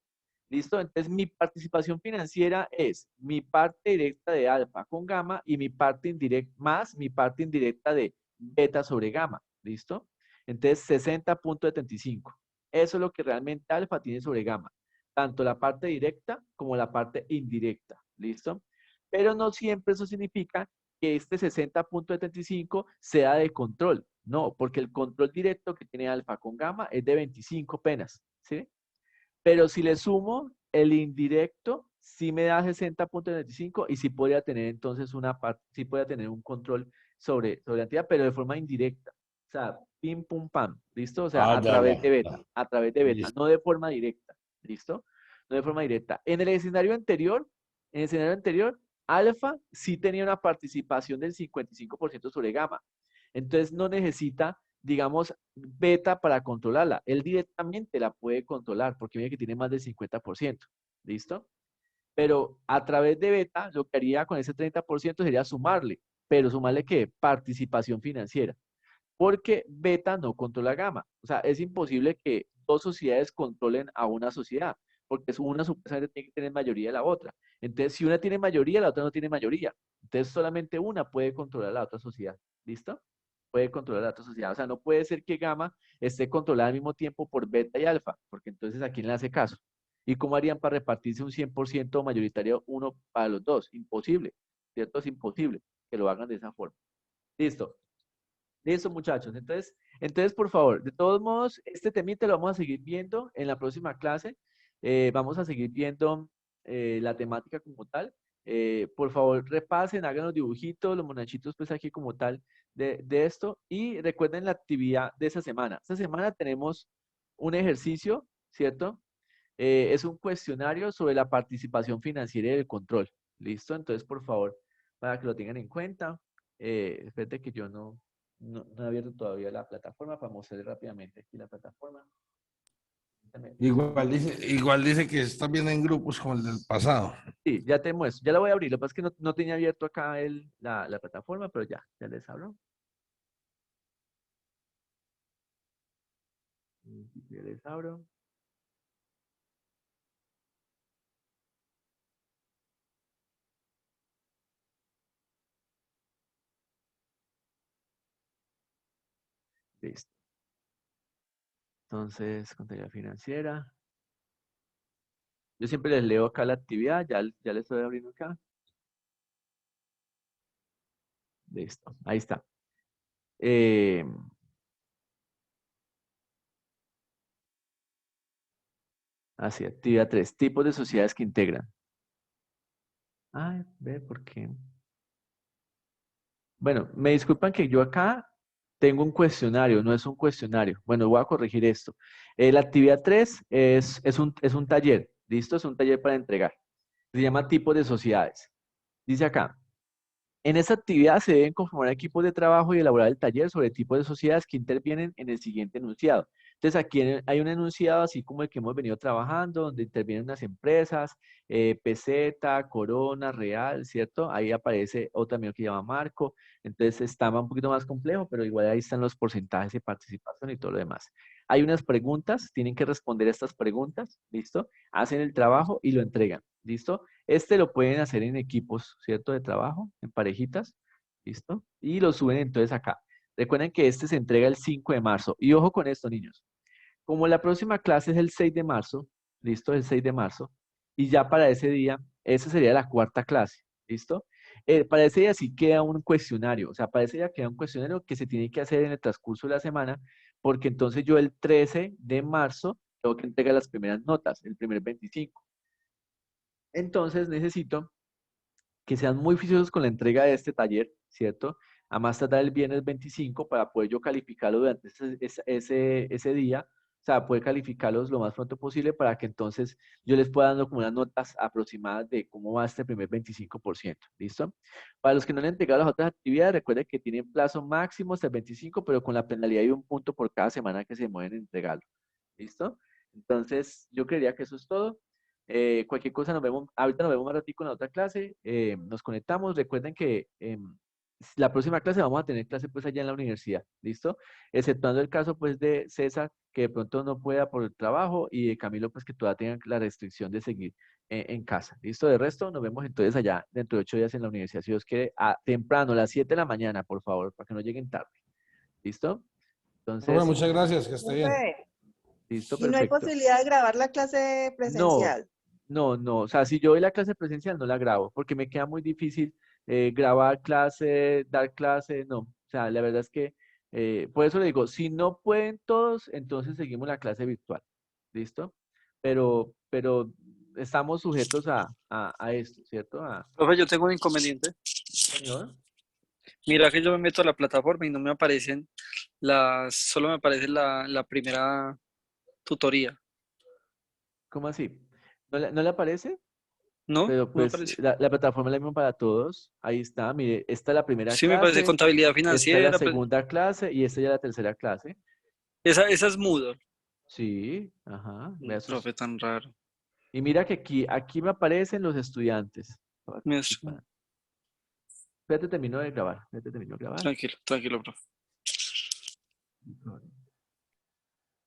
Speaker 1: ¿Listo? Entonces, mi participación financiera es mi parte directa de alfa con gamma y mi parte indirecta más mi parte indirecta de beta sobre gamma. ¿Listo? Entonces, 60.75. Eso es lo que realmente alfa tiene sobre gamma. Tanto la parte directa como la parte indirecta. ¿Listo? Pero no siempre eso significa que este 60.75 sea de control. No, porque el control directo que tiene alfa con gamma es de 25 apenas. ¿Sí? Pero si le sumo el indirecto, sí me da 60.25 y sí podría tener entonces una parte, sí podría tener un control sobre la entidad, pero de forma indirecta. O sea, pim, pum, pam, ¿listo? O sea,
Speaker 8: Ah,
Speaker 1: a
Speaker 8: ya,
Speaker 1: través de
Speaker 8: ya.
Speaker 1: beta, a través de beta,
Speaker 8: Listo.
Speaker 1: no de forma directa, ¿listo? No de forma directa. En el escenario anterior, alfa sí tenía una participación del 55% sobre gamma. Entonces no necesita, digamos, beta para controlarla. Él directamente la puede controlar porque mira que tiene más del 50%. ¿Listo? Pero a través de beta, lo que haría con ese 30% sería sumarle. ¿Pero sumarle qué? Participación financiera. Porque beta no controla gamma. O sea, es imposible que dos sociedades controlen a una sociedad. Porque una supuestamente tiene que tener mayoría de la otra. Entonces, si una tiene mayoría, la otra no tiene mayoría. Entonces, solamente una puede controlar a la otra sociedad. ¿Listo? Puede controlar a la otra sociedad. O sea, no puede ser que gamma esté controlada al mismo tiempo por beta y alfa, porque entonces ¿a quién le hace caso? ¿Y cómo harían para repartirse un 100% mayoritario uno para los dos? Imposible, ¿cierto? Es imposible que lo hagan de esa forma. Listo. Listo, muchachos. Entonces, por favor, de todos modos, este temita lo vamos a seguir viendo en la próxima clase. Vamos a seguir viendo la temática como tal. Por favor, repasen, hagan los dibujitos, los monachitos, pues aquí como tal de esto. Y recuerden la actividad de esa semana. Esta semana tenemos un ejercicio, ¿cierto? Es un cuestionario sobre la participación financiera y el control. ¿Listo? Entonces, por favor, para que lo tengan en cuenta. Espérate que yo no he abierto todavía la plataforma para mostrarles rápidamente aquí la plataforma.
Speaker 8: Igual dice que está bien en grupos como el del pasado.
Speaker 1: Sí, ya te muestro. Ya la voy a abrir. Lo que pasa es que no tenía abierto acá la plataforma, pero ya les abro. Ya les abro. Listo. Entonces, contabilidad financiera. Yo siempre les leo acá la actividad. Ya les estoy abriendo acá. Listo. Ahí está. Así, actividad 3. Tipos de sociedades que integran. Ay, ve, ¿por qué? Bueno, me disculpan que yo acá tengo un cuestionario, no es un cuestionario. Bueno, voy a corregir esto. La actividad 3 es un taller, ¿listo? Es un taller para entregar. Se llama tipos de sociedades. Dice acá, en esta actividad se deben conformar equipos de trabajo y elaborar el taller sobre tipos de sociedades que intervienen en el siguiente enunciado. Entonces, aquí hay un enunciado así como el que hemos venido trabajando, donde intervienen unas empresas, Peseta, Corona, Real, ¿cierto? Ahí aparece otro también que se llama Marco. Entonces, estaba un poquito más complejo, pero igual ahí están los porcentajes de participación y todo lo demás. Hay unas preguntas, tienen que responder a estas preguntas, ¿listo? Hacen el trabajo y lo entregan, ¿listo? Este lo pueden hacer en equipos, ¿cierto? De trabajo, en parejitas, ¿listo? Y lo suben entonces acá. Recuerden que este se entrega el 5 de marzo. Y ojo con esto, niños. Como la próxima clase es el 6 de marzo, ¿listo? El 6 de marzo. Y ya para ese día, esa sería la cuarta clase, ¿listo? Para ese día sí queda un cuestionario. O sea, para ese día queda un cuestionario que se tiene que hacer en el transcurso de la semana, porque entonces yo el 13 de marzo tengo que entregar las primeras notas, el primer 25. Entonces necesito que sean muy juiciosos con la entrega de este taller, ¿cierto? A más tardar el viernes 25 para poder yo calificarlo durante ese día, o sea, poder calificarlos lo más pronto posible para que entonces yo les pueda dando como unas notas aproximadas de cómo va este primer 25%, ¿listo? Para los que no le han entregado las otras actividades, recuerden que tienen plazo máximo hasta el 25, pero con la penalidad de un punto por cada semana que se mueven en entregarlo, ¿listo? Entonces, yo creería que eso es todo. Cualquier cosa nos vemos, ahorita nos vemos más ratito en la otra clase, nos conectamos, recuerden que la próxima clase vamos a tener clase pues allá en la universidad, ¿listo? Exceptuando el caso pues de César, que de pronto no pueda por el trabajo, y de Camilo pues que todavía tengan la restricción de seguir en casa, ¿listo? De resto, nos vemos entonces allá dentro de 8 días en la universidad, si Dios quiere, temprano, a las 7 de la mañana, por favor, para que no lleguen tarde, ¿listo?
Speaker 8: Profe,
Speaker 1: Entonces,
Speaker 8: muchas gracias, que esté bien.
Speaker 5: Profe,
Speaker 1: listo,
Speaker 5: y no hay
Speaker 1: perfecto.
Speaker 5: posibilidad de grabar la clase
Speaker 1: No,
Speaker 5: presencial.
Speaker 1: no, o sea, si yo doy la clase presencial no la grabo, porque me queda muy difícil grabar clase, dar clase, no. O sea, la verdad es que, por eso le digo, si no pueden todos, entonces seguimos la clase virtual, ¿listo? Pero estamos sujetos a esto, ¿cierto?
Speaker 2: Profe, yo tengo un inconveniente.
Speaker 1: Señor.
Speaker 2: Mira que yo me meto a la plataforma y no me aparecen solo me aparece la primera tutoría.
Speaker 1: ¿Cómo así? ¿No le aparece?
Speaker 2: ¿No?
Speaker 1: Pero
Speaker 2: No me
Speaker 1: pues
Speaker 2: aparece.
Speaker 1: la plataforma es la misma para todos. Ahí está, mire, esta es la primera
Speaker 2: Sí, me parece
Speaker 1: clase,
Speaker 2: contabilidad
Speaker 1: esta es la
Speaker 2: financiera.
Speaker 1: segunda clase y esta ya es la tercera clase.
Speaker 2: Esa es Moodle.
Speaker 1: Sí, ajá, vea sus.
Speaker 2: Profe, tan raro.
Speaker 1: Y mira que aquí me aparecen los estudiantes.
Speaker 2: Mira,
Speaker 1: Espérate, termino de grabar. Espérate, termino de grabar.
Speaker 2: tranquilo, profe.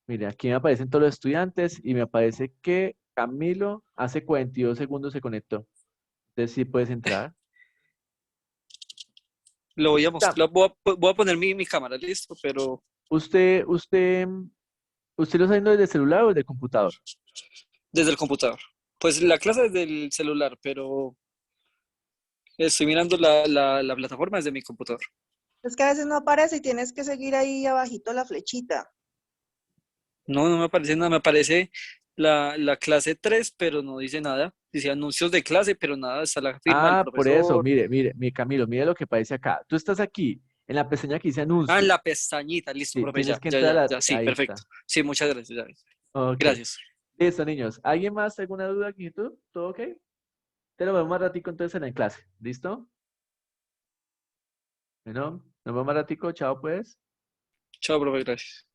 Speaker 1: Mire, aquí me aparecen todos los estudiantes y me aparece que Camilo hace 42 segundos se conectó. Entonces sí puedes entrar.
Speaker 2: Lo voy a
Speaker 1: Ya.
Speaker 2: mostrar. Voy a poner mi cámara, listo, pero
Speaker 1: ¿Usted lo está viendo desde el celular o desde el computador?
Speaker 2: desde el computador. Pues la clase es del celular, pero estoy mirando la plataforma desde mi computador.
Speaker 5: Es que a veces no aparece y tienes que seguir ahí abajito la flechita.
Speaker 2: No me aparece nada, me aparece la clase 3, pero no dice nada. Dice anuncios de clase, pero nada, está la firma del
Speaker 1: Ah, por eso,
Speaker 2: profesor.
Speaker 1: mire, Camilo, mire lo que aparece acá. Tú estás aquí, en la pestaña que dice
Speaker 2: Ah, en
Speaker 1: anuncios.
Speaker 2: la pestañita, listo,
Speaker 1: Sí,
Speaker 2: profe,
Speaker 1: tienes que entrar a la.
Speaker 2: sí,
Speaker 1: Ahí
Speaker 2: perfecto.
Speaker 1: está.
Speaker 2: Sí, muchas gracias.
Speaker 1: Ok.
Speaker 2: Gracias.
Speaker 1: Listo, niños. ¿Alguien más? ¿Alguna duda aquí en YouTube? ¿Todo ok? Te lo vemos más ratico entonces en la clase. ¿Listo? Bueno, nos vemos más ratico. Chao, pues.
Speaker 2: Chao, profe, gracias.